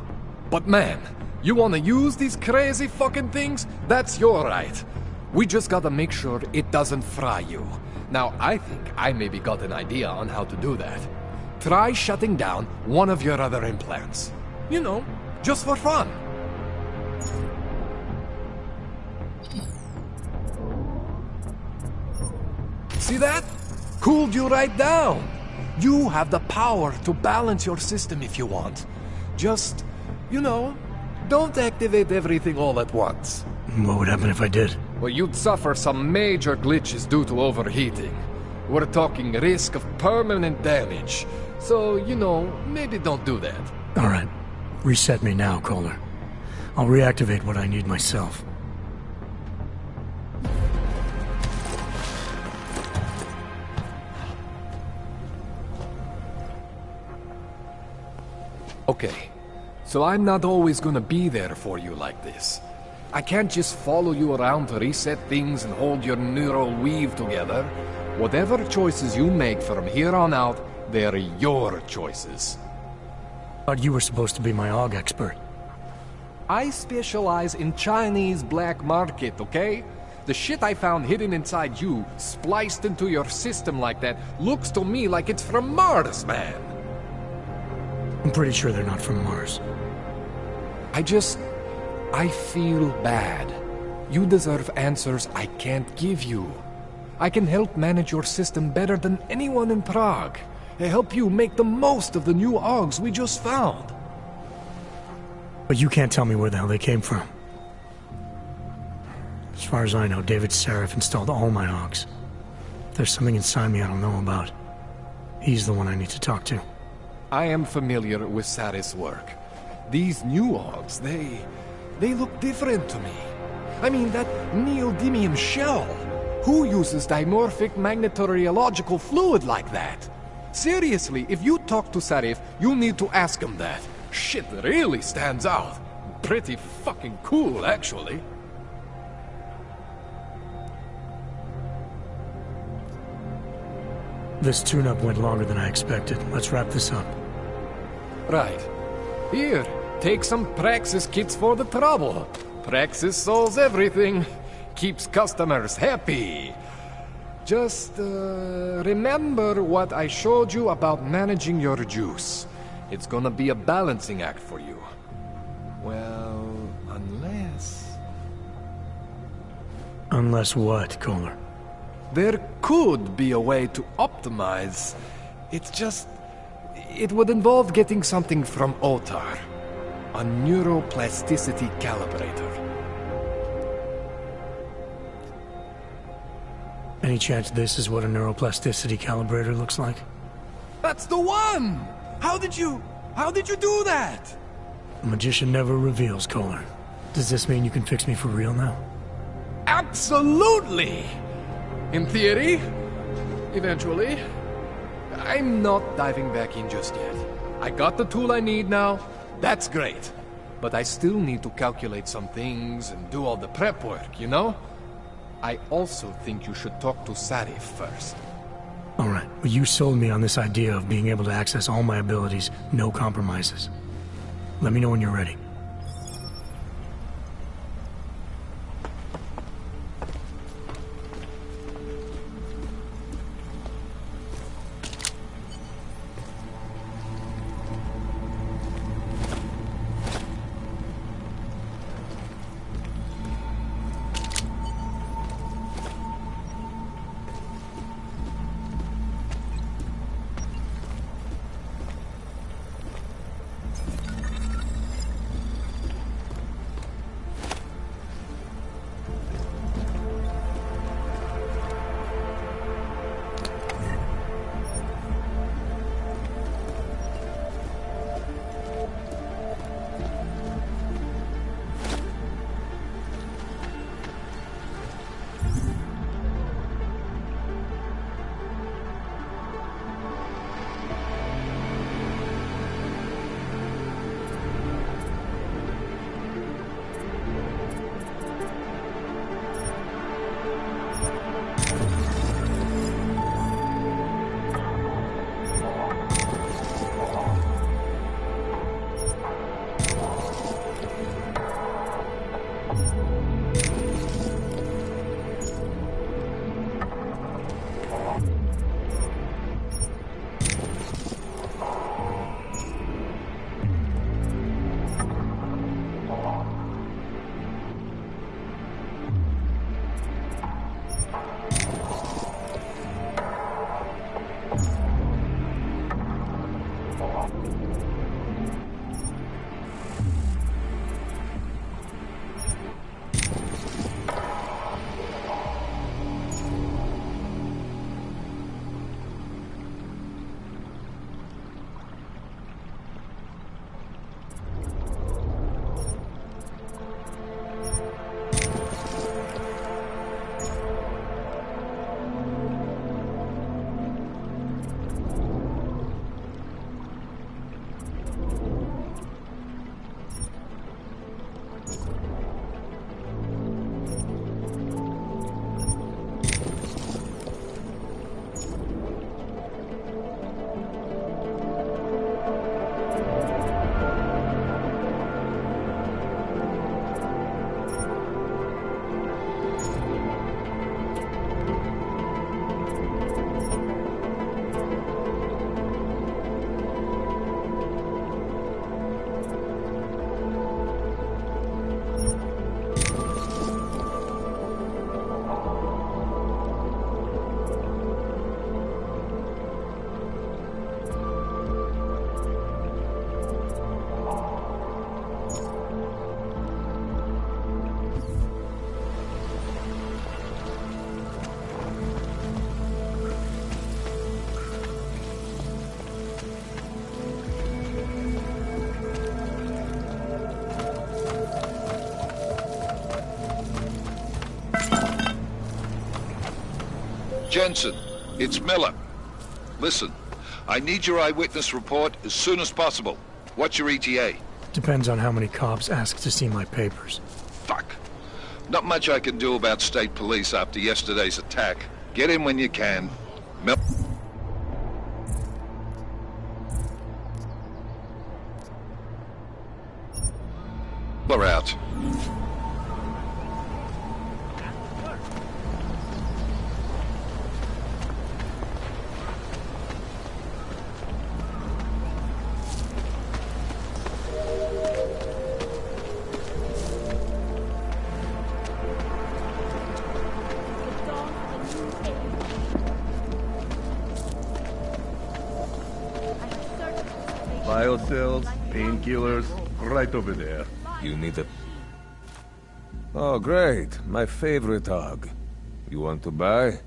But man, you want to use these crazy fucking things? That's your right. We just gotta make sure it doesn't fry you. Now, I think I maybe got an idea on how to do that. Try shutting down one of your other implants. You know, just for fun. See that? Cooled you right down. You have the power to balance your system if you want. Just, you know, don't activate everything all at once. What would happen if I did? Well, you'd suffer some major glitches due to overheating. We're talking risk of permanent damage. So, you know, maybe don't do that. All right. Reset me now, Kohler. I'll reactivate what I need myself. Okay, so I'm not always gonna be there for you like this. I can't just follow you around to reset things and hold your neural weave together. Whatever choices you make from here on out, they're your choices. Thought you were supposed to be my AUG expert. I specialize in Chinese black market, okay? The shit I found hidden inside you, spliced into your system like that, looks to me like it's from Mars, man. I'm pretty sure they're not from Mars. I feel bad. You deserve answers I can't give you. I can help manage your system better than anyone in Prague. I help you make the most of the new AUGs we just found. But you can't tell me where the hell they came from. As far as I know, David Sarif installed all my AUGs. If there's something inside me I don't know about, he's the one I need to talk to. I am familiar with Sarif's work. These new AUGs, they look different to me. I mean, that neodymium shell. Who uses dimorphic magnetorheological fluid like that? Seriously, if you talk to Sarif, you need to ask him that. Shit really stands out. Pretty fucking cool, actually. This tune-up went longer than I expected. Let's wrap this up. Right. Here, take some Praxis kits for the trouble. Praxis solves everything. Keeps customers happy. Just, remember what I showed you about managing your juice. It's gonna be a balancing act for you. Well, unless... Unless what, Kohler? There could be a way to optimize. It's just... It would involve getting something from Otar. A neuroplasticity calibrator. Any chance this is what a neuroplasticity calibrator looks like? That's the one! How did you do that? A magician never reveals, Kohler. Does this mean you can fix me for real now? Absolutely! In theory. Eventually. I'm not diving back in just yet. I got the tool I need now. That's great. But I still need to calculate some things and do all the prep work, you know? I also think you should talk to Sarif first. Alright, well you sold me on this idea of being able to access all my abilities, no compromises. Let me know when you're ready. Jensen, it's Miller. Listen, I need your eyewitness report as soon as possible. What's your ETA? Depends on how many cops ask to see my papers. Fuck. Not much I can do about state police after yesterday's attack. Get in when you can. Miller out. Biocells, painkillers, right over there. You need a... Oh, great. My favorite hog. You want to buy?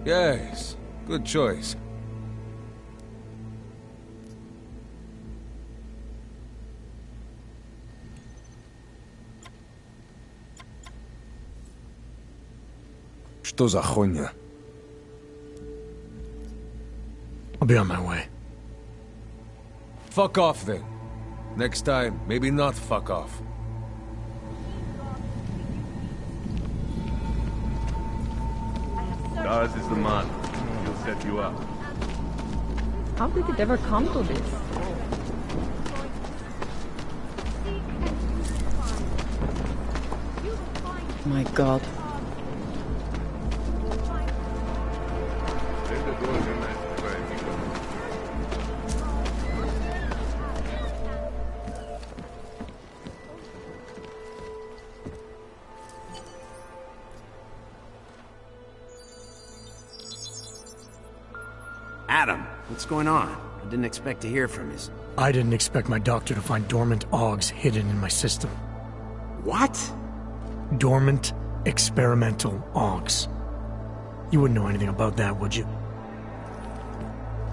Yes, good choice. Что за хуйня? I'll be on my way. Fuck off then. Next time, maybe not fuck off. Daz is the man. He'll set you up. How did it ever come to this? My God. Adam, what's going on? I didn't expect to hear from you. I didn't expect my doctor to find dormant AUGs hidden in my system. What? Dormant experimental AUGs. You wouldn't know anything about that, would you?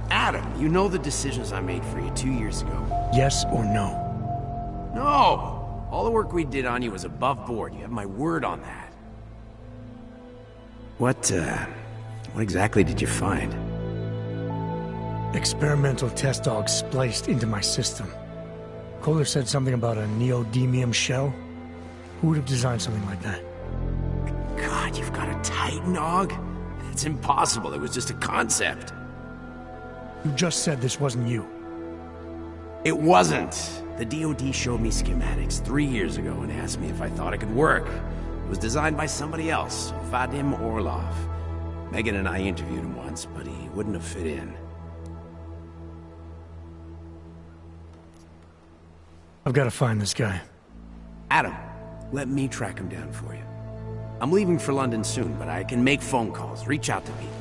Adam, you know the decisions I made for you 2 years ago. Yes or no? No! All the work we did on you was above board. You have my word on that. What exactly did you find? Experimental test AUGs spliced into my system. Kohler said something about a neodymium shell. Who would have designed something like that? God, you've got a Titan, Og? It's impossible. It was just a concept. You just said this wasn't you. It wasn't. The DoD showed me schematics 3 years ago and asked me if I thought it could work. It was designed by somebody else, Vadim Orlov. Megan and I interviewed him once, but he wouldn't have fit in. I've got to find this guy. Adam, let me track him down for you. I'm leaving for London soon, but I can make phone calls, reach out to people.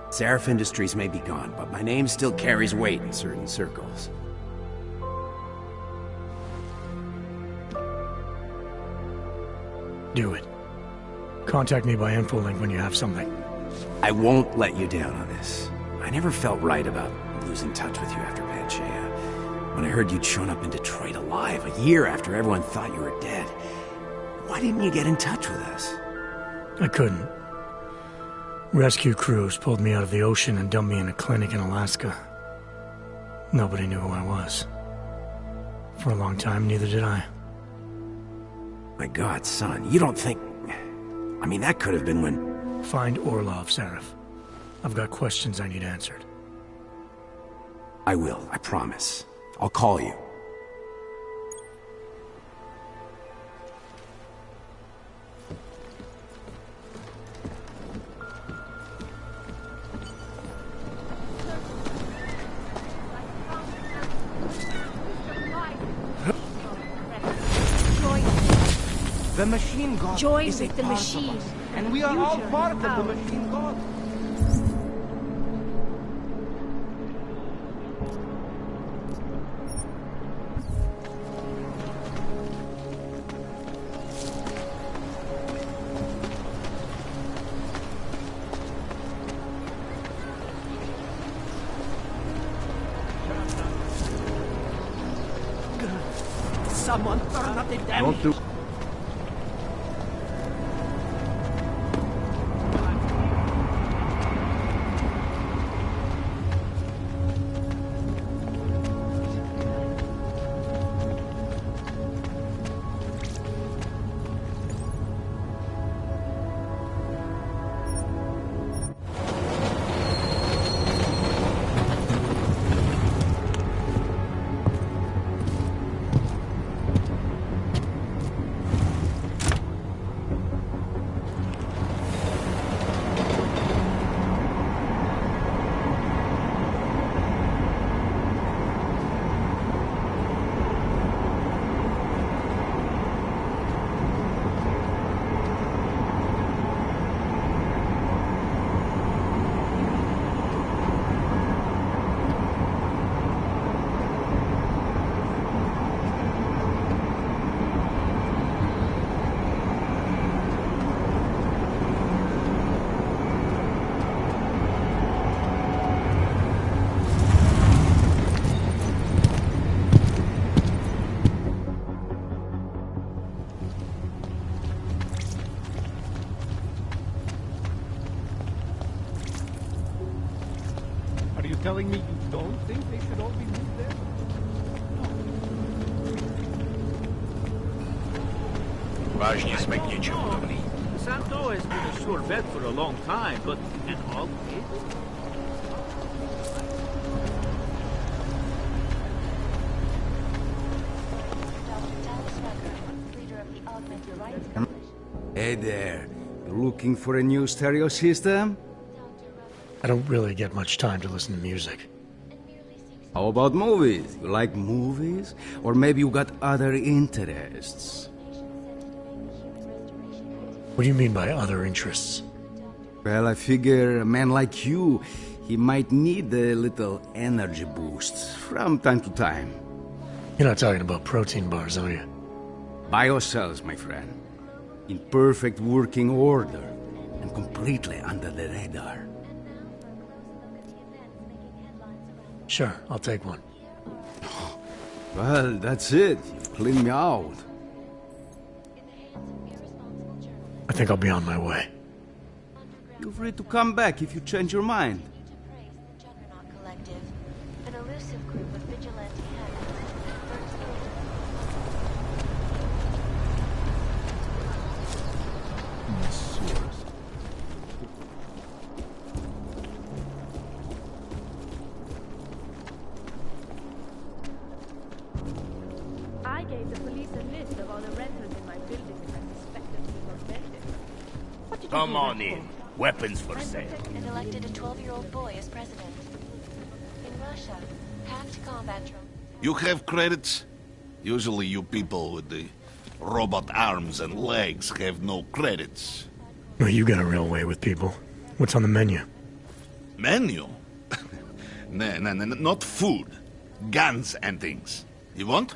Seraph Industries may be gone, but my name still carries weight in certain circles. Do it. Contact me by infolink when you have something. I won't let you down on this. I never felt right about losing touch with you after Panchea. When I heard you'd shown up in Detroit alive, a year after everyone thought you were dead. Why didn't you get in touch with us? I couldn't. Rescue crews pulled me out of the ocean and dumped me in a clinic in Alaska. Nobody knew who I was. For a long time, neither did I. My God, son, you don't think... I mean, that could have been when... Find Orlov, Seraph. I've got questions I need answered. I will, I promise. I'll call you. The machine god Join is with a the part of machine. us, and we are all Future part of the out. machine god. Someone turn up the damn... Don't do... Are you telling me you don't think they should all be moved there? Vážně jsme k něčemu dobrý. Santo has been a sure bet for a long time, but can all kids? Hey there. Looking for a new stereo system? I don't really get much time to listen to music. How about movies? You like movies? Or maybe you got other interests? What do you mean by other interests? Well, I figure a man like you, he might need a little energy boost from time to time. You're not talking about protein bars, are you? Biocells, my friend. In perfect working order and completely under the radar. Sure, I'll take one. Well, that's it. You've cleaned me out. I think I'll be on my way. Feel free to come back if you change your mind. An elusive group of vigilante hackers Come on in. Weapons for sale. And elected a 12-year-old boy as president. In Russia, hacked combat drones. You have credits? Usually you people with the robot arms and legs have no credits. Well, you got a real way with people. What's on the menu? Menu? No, not food. Guns and things. You want?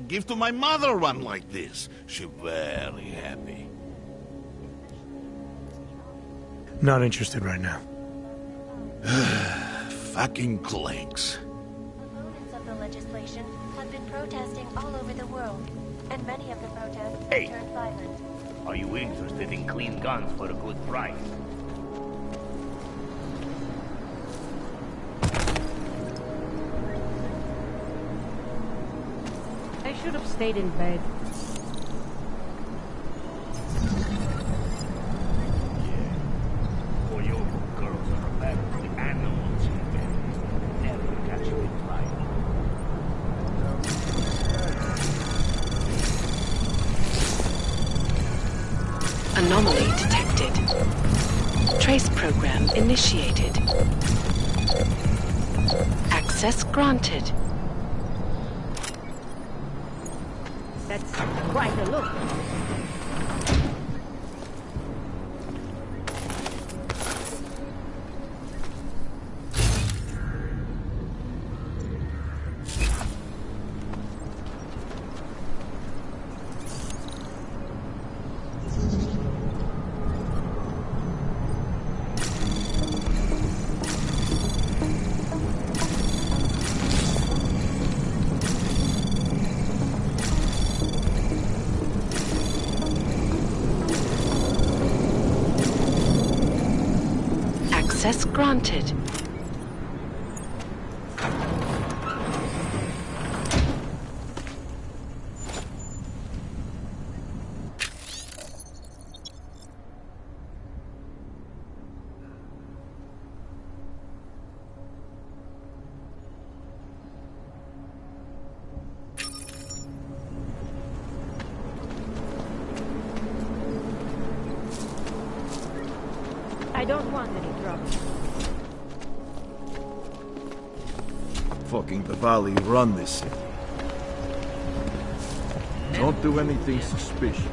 Give to my mother one like this. She very happy. Not interested right now. Fucking clanks. Opponents of the legislation have been protesting all over the world, and many of the protests have turned violent. Are you interested in clean guns for a good price? I should have stayed in bed. Or your girls are better than animals in bed. Never catch me flying. Anomaly detected. Trace program initiated. Access granted. That's quite a look. Access granted. I don't want any trouble. Fucking the Valley run this city. Don't do anything suspicious.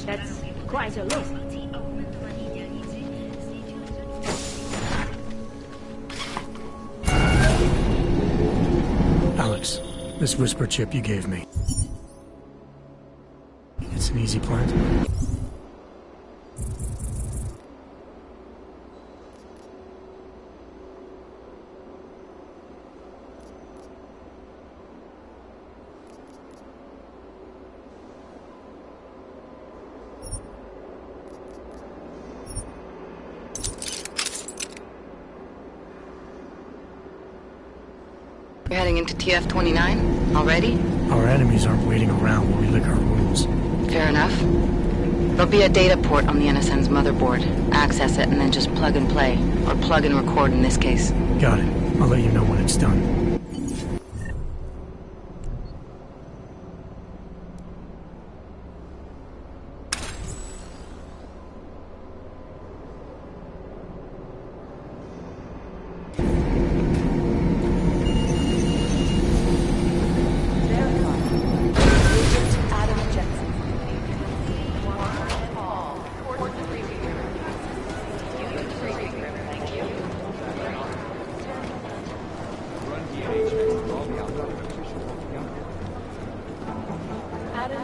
That's quite a look. Alex, this whisper chip you gave me. It's an easy plant. We're heading into TF-29 already? Our enemies aren't waiting around while we lick our wounds. Fair enough. There'll be a data port on the NSN's motherboard. Access it and then just plug and play. Or plug and record in this case. Got it. I'll let you know when it's done.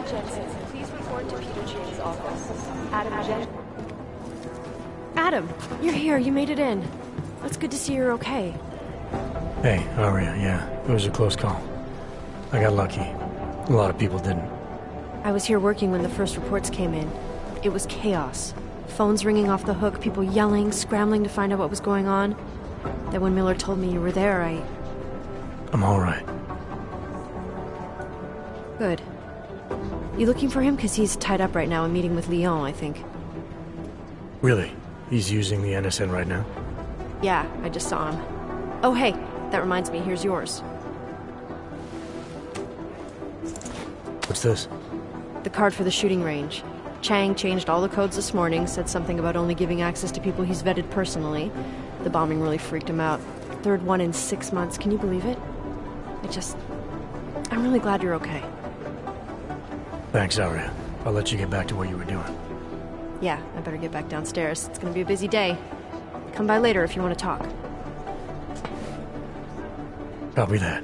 Jensen, please report to Peter James' office. Adam Jensen. Adam, you're here. You made it in. It's good to see you're okay. Hey, Aria, yeah. It was a close call. I got lucky. A lot of people didn't. I was here working when the first reports came in. It was chaos. Phones ringing off the hook, people yelling, scrambling to find out what was going on. Then when Miller told me you were there, I'm alright. Good. You looking for him? Because he's tied up right now and meeting with Leon, I think. Really? He's using the NSN right now? Yeah, I just saw him. Oh, hey, that reminds me, here's yours. What's this? The card for the shooting range. Chang changed all the codes this morning, said something about only giving access to people he's vetted personally. The bombing really freaked him out. Third one in 6 months, can you believe it? I'm really glad you're okay. Thanks, Aria. I'll let you get back to what you were doing. Yeah, I better get back downstairs. It's gonna be a busy day. Come by later if you want to talk. Copy that.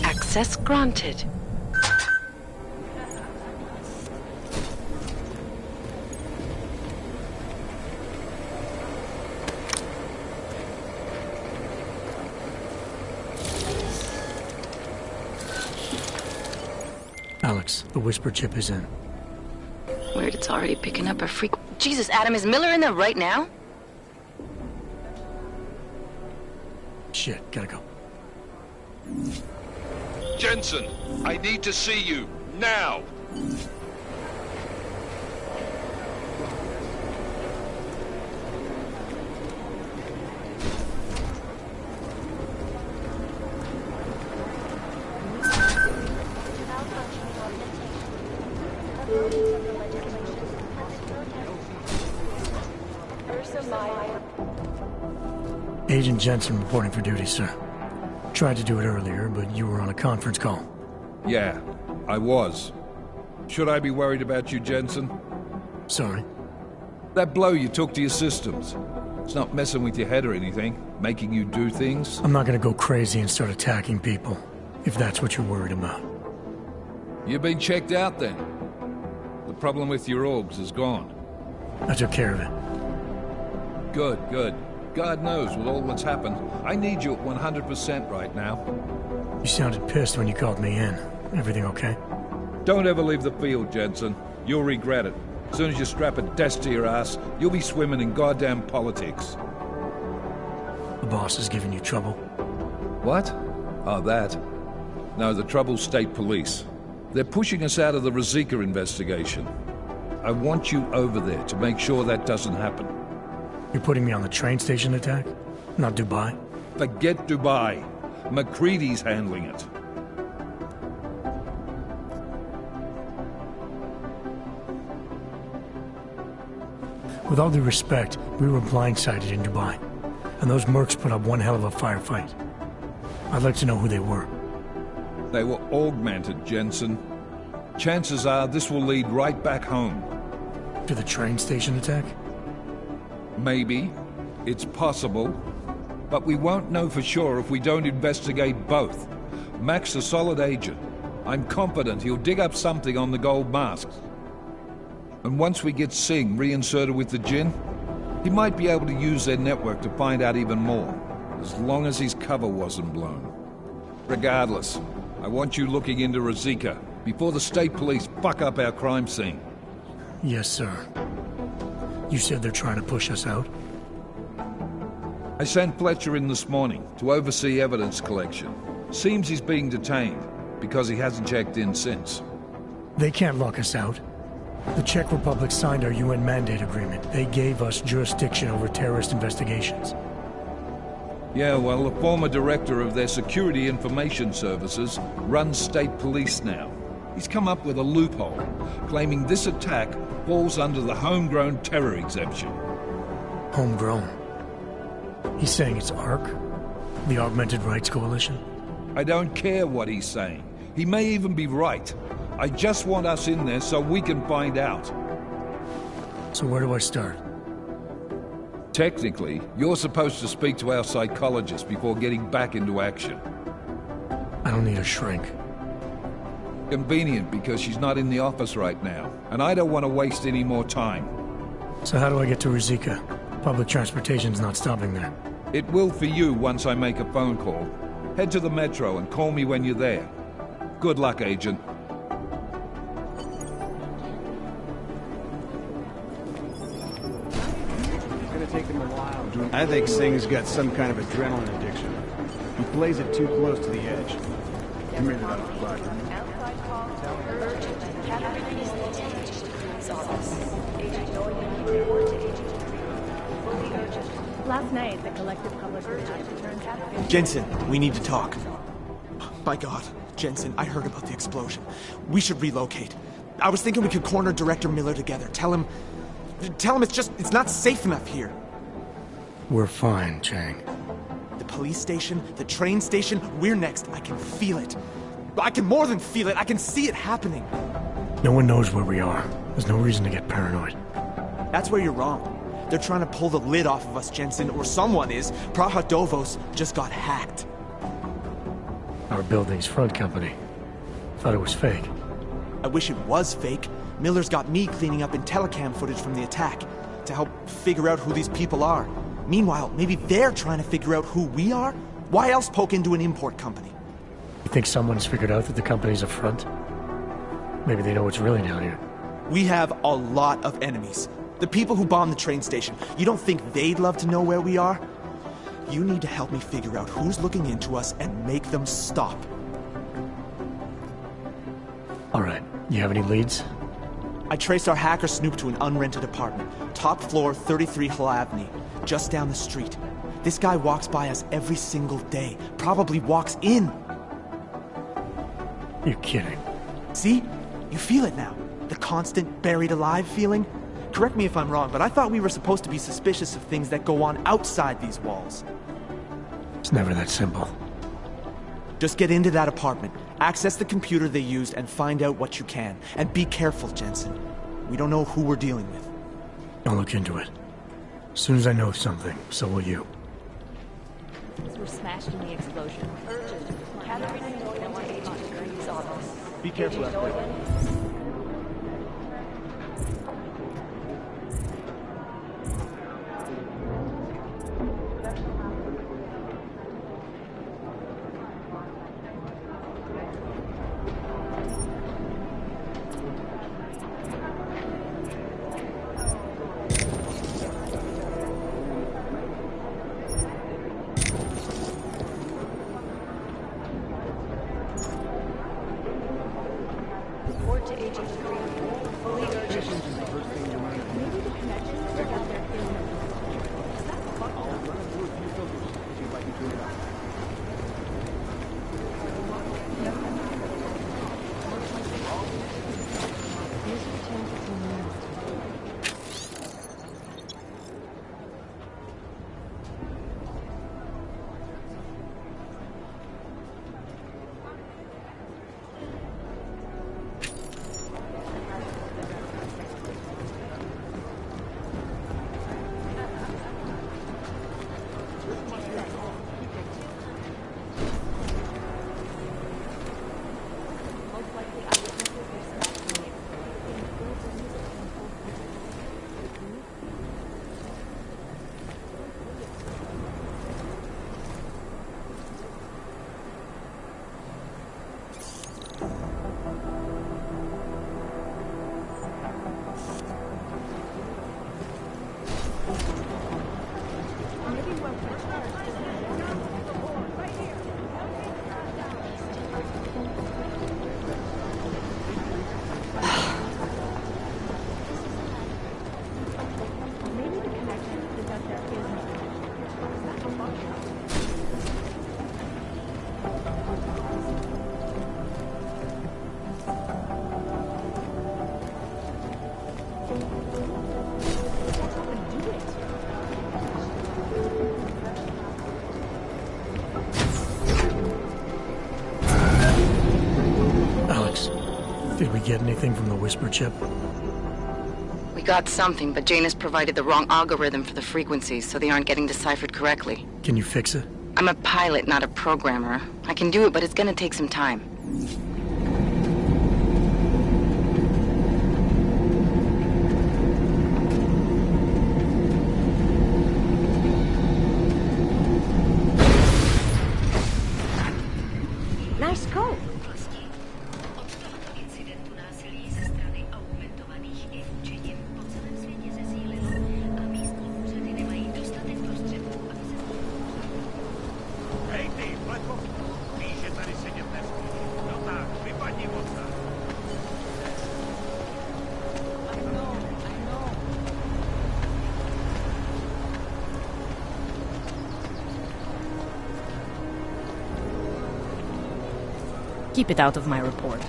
Access granted. Alex, the whisper chip is in. Weird, it's already picking up a freak. Jesus, Adam, is Miller in there right now? Shit, gotta go. Jensen, I need to see you, now! Agent Jensen reporting for duty, sir. Tried to do it earlier, but you were on a conference call. Yeah, I was. Should I be worried about you, Jensen? Sorry? That blow you took to your systems. It's not messing with your head or anything, making you do things? I'm not gonna go crazy and start attacking people, if that's what you're worried about. You've been checked out then. The problem with your orgs is gone. I took care of it. Good, good. God knows with all that's happened, I need you at 100% right now. You sounded pissed when you called me in. Everything okay? Don't ever leave the field, Jensen. You'll regret it. As soon as you strap a desk to your ass, you'll be swimming in goddamn politics. The boss is giving you trouble? What? Oh, that? No, the trouble's state police. They're pushing us out of the Rosika investigation. I want you over there to make sure that doesn't happen. You're putting me on the train station attack? Not Dubai? Forget Dubai. McCready's handling it. With all due respect, we were blindsided in Dubai. And those mercs put up one hell of a firefight. I'd like to know who they were. They were augmented, Jensen. Chances are this will lead right back home. To the train station attack? Maybe. It's possible. But we won't know for sure if we don't investigate both. Mac's a solid agent. I'm confident he'll dig up something on the gold masks. And once we get Singh reinserted with the Jinn, he might be able to use their network to find out even more, as long as his cover wasn't blown. Regardless, I want you looking into Rosika, before the state police fuck up our crime scene. Yes, sir. You said they're trying to push us out? I sent Fletcher in this morning to oversee evidence collection. Seems he's being detained because he hasn't checked in since. They can't lock us out. The Czech Republic signed our UN mandate agreement. They gave us jurisdiction over terrorist investigations. Yeah, well, the former director of their security information services runs state police now. He's come up with a loophole, claiming this attack falls under the homegrown terror exemption. Homegrown? He's saying it's ARC? The Augmented Rights Coalition? I don't care what he's saying. He may even be right. I just want us in there so we can find out. So where do I start? Technically, you're supposed to speak to our psychologist before getting back into action. I don't need a shrink. Convenient because she's not in the office right now, and I don't want to waste any more time. So how do I get to Rizika? Public transportation's not stopping there. It will for you once I make a phone call. Head to the metro and call me when you're there. Good luck, Agent. Take him a while. I think Singh's got some kind of adrenaline addiction. He plays it too close to the edge. You made it out of the fire. Last night, the collective public returned. Jensen, we need to talk. My God, Jensen, I heard about the explosion. We should relocate. I was thinking we could corner Director Miller together. Tell him it's not safe enough here. We're fine, Chang. The police station, the train station, we're next. I can feel it. I can more than feel it. I can see it happening. No one knows where we are. There's no reason to get paranoid. That's where you're wrong. They're trying to pull the lid off of us, Jensen, or someone is. Praha Dovos just got hacked. Our building's front company. Thought it was fake. I wish it was fake. Miller's got me cleaning up IntelliCam footage from the attack to help figure out who these people are. Meanwhile, maybe they're trying to figure out who we are? Why else poke into an import company? You think someone's figured out that the company's a front? Maybe they know what's really down here. We have a lot of enemies. The people who bombed the train station. You don't think they'd love to know where we are? You need to help me figure out who's looking into us and make them stop. All right. You have any leads? I traced our hacker snoop to an unrented apartment. Top floor, 33 Hlavny, just down the street. This guy walks by us every single day. Probably walks in. You're kidding. See? You feel it now. The constant buried alive feeling. Correct me if I'm wrong, but I thought we were supposed to be suspicious of things that go on outside these walls. It's never that simple. Just get into that apartment, access the computer they used, and find out what you can. And be careful, Jensen. We don't know who we're dealing with. I'll look into it. As soon as I know something, so will you. Were smashed in the explosion. Urgent. Be careful out there. Report to Agent Did we get anything from the whisper chip? We got something, but Jane has provided the wrong algorithm for the frequencies, so they aren't getting deciphered correctly. Can you fix it? I'm a pilot, not a programmer. I can do it, but it's gonna take some time. Nice code. Keep it out of my report.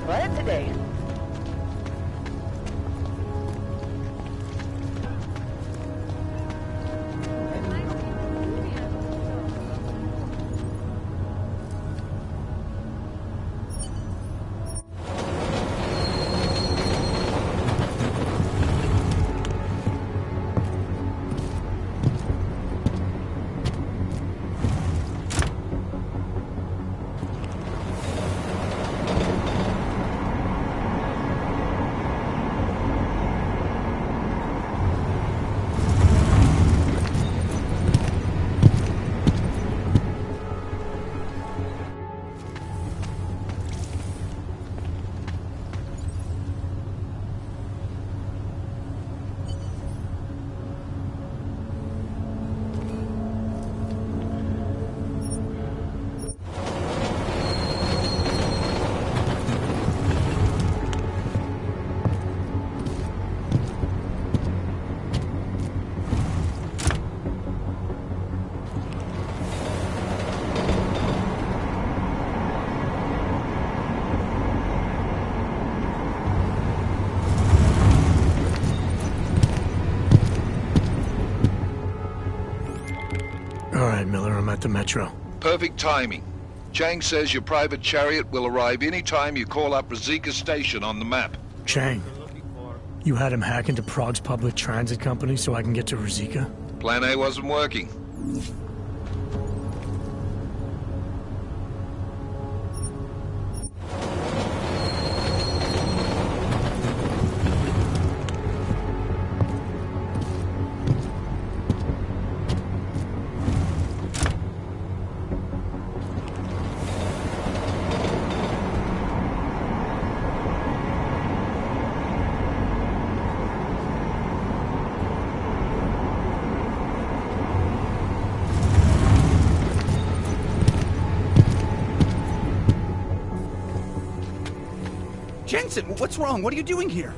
What today? Alright, Miller, I'm at the metro. Perfect timing. Chang says your private chariot will arrive any time you call up Rizika Station on the map. Chang, you had him hack into Prague's public transit company so I can get to Rizika? Plan A wasn't working. Jensen, what's wrong? What are you doing here?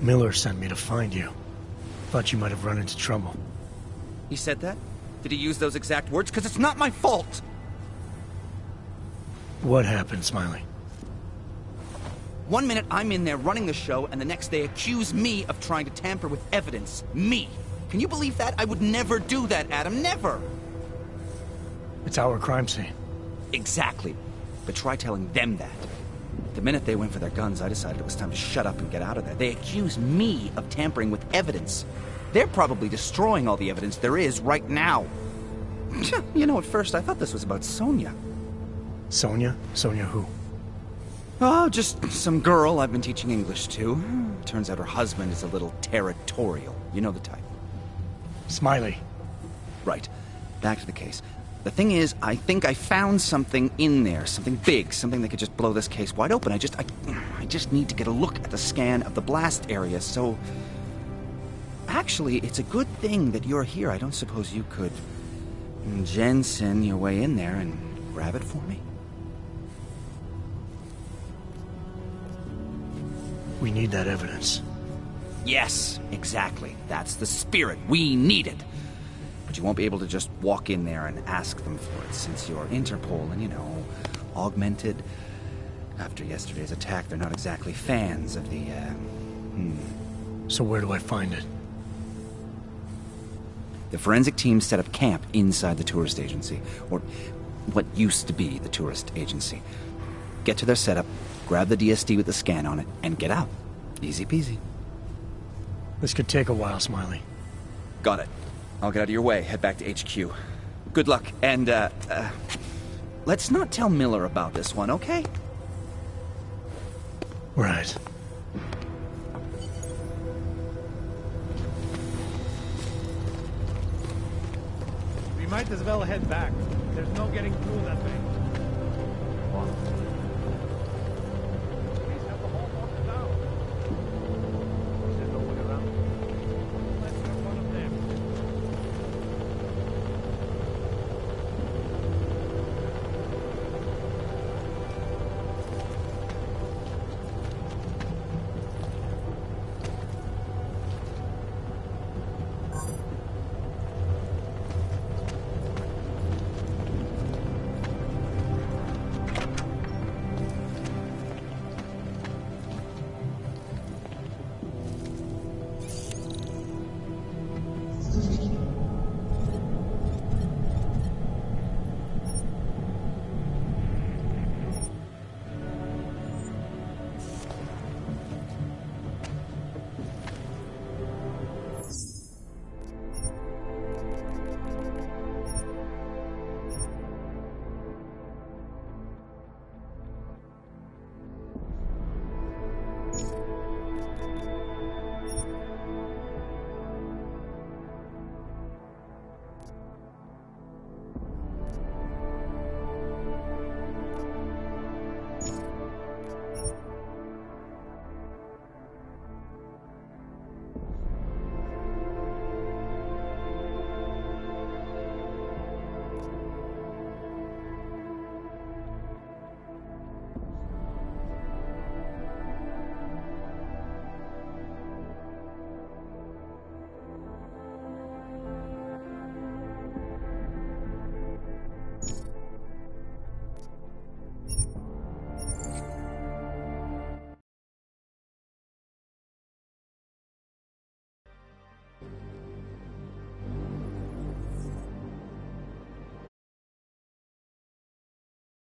Miller sent me to find you. Thought you might have run into trouble. He said that? Did he use those exact words? Because it's not my fault! What happened, Smiley? One minute I'm in there running the show, and the next they accuse me of trying to tamper with evidence. Me! Can you believe that? I would never do that, Adam. Never! It's our crime scene. Exactly. But try telling them that. The minute they went for their guns, I decided it was time to shut up and get out of there. They accuse me of tampering with evidence. They're probably destroying all the evidence there is right now. You know, at first I thought this was about Sonia. Sonia? Sonia who? Oh, just some girl I've been teaching English to. Turns out her husband is a little territorial. You know the type. Smiley. Right. Back to the case. The thing is, I think I found something in there. Something big. Something that could just blow this case wide open. I just need to get a look at the scan of the blast area, so... Actually, it's a good thing that you're here. I don't suppose you could... Jensen your way in there and grab it for me? We need that evidence. Yes, exactly. That's the spirit. We need it. But you won't be able to just walk in there and ask them for it, since you're Interpol and, you know, augmented. After yesterday's attack, they're not exactly fans of the, So where do I find it? The forensic team set up camp inside the tourist agency, or what used to be the tourist agency. Get to their setup, grab the DSD with the scan on it, and get out. Easy peasy. This could take a while, Smiley. Got it. I'll get out of your way, head back to HQ. Good luck, and, let's not tell Miller about this one, okay? Right. We might as well head back. There's no getting through that way.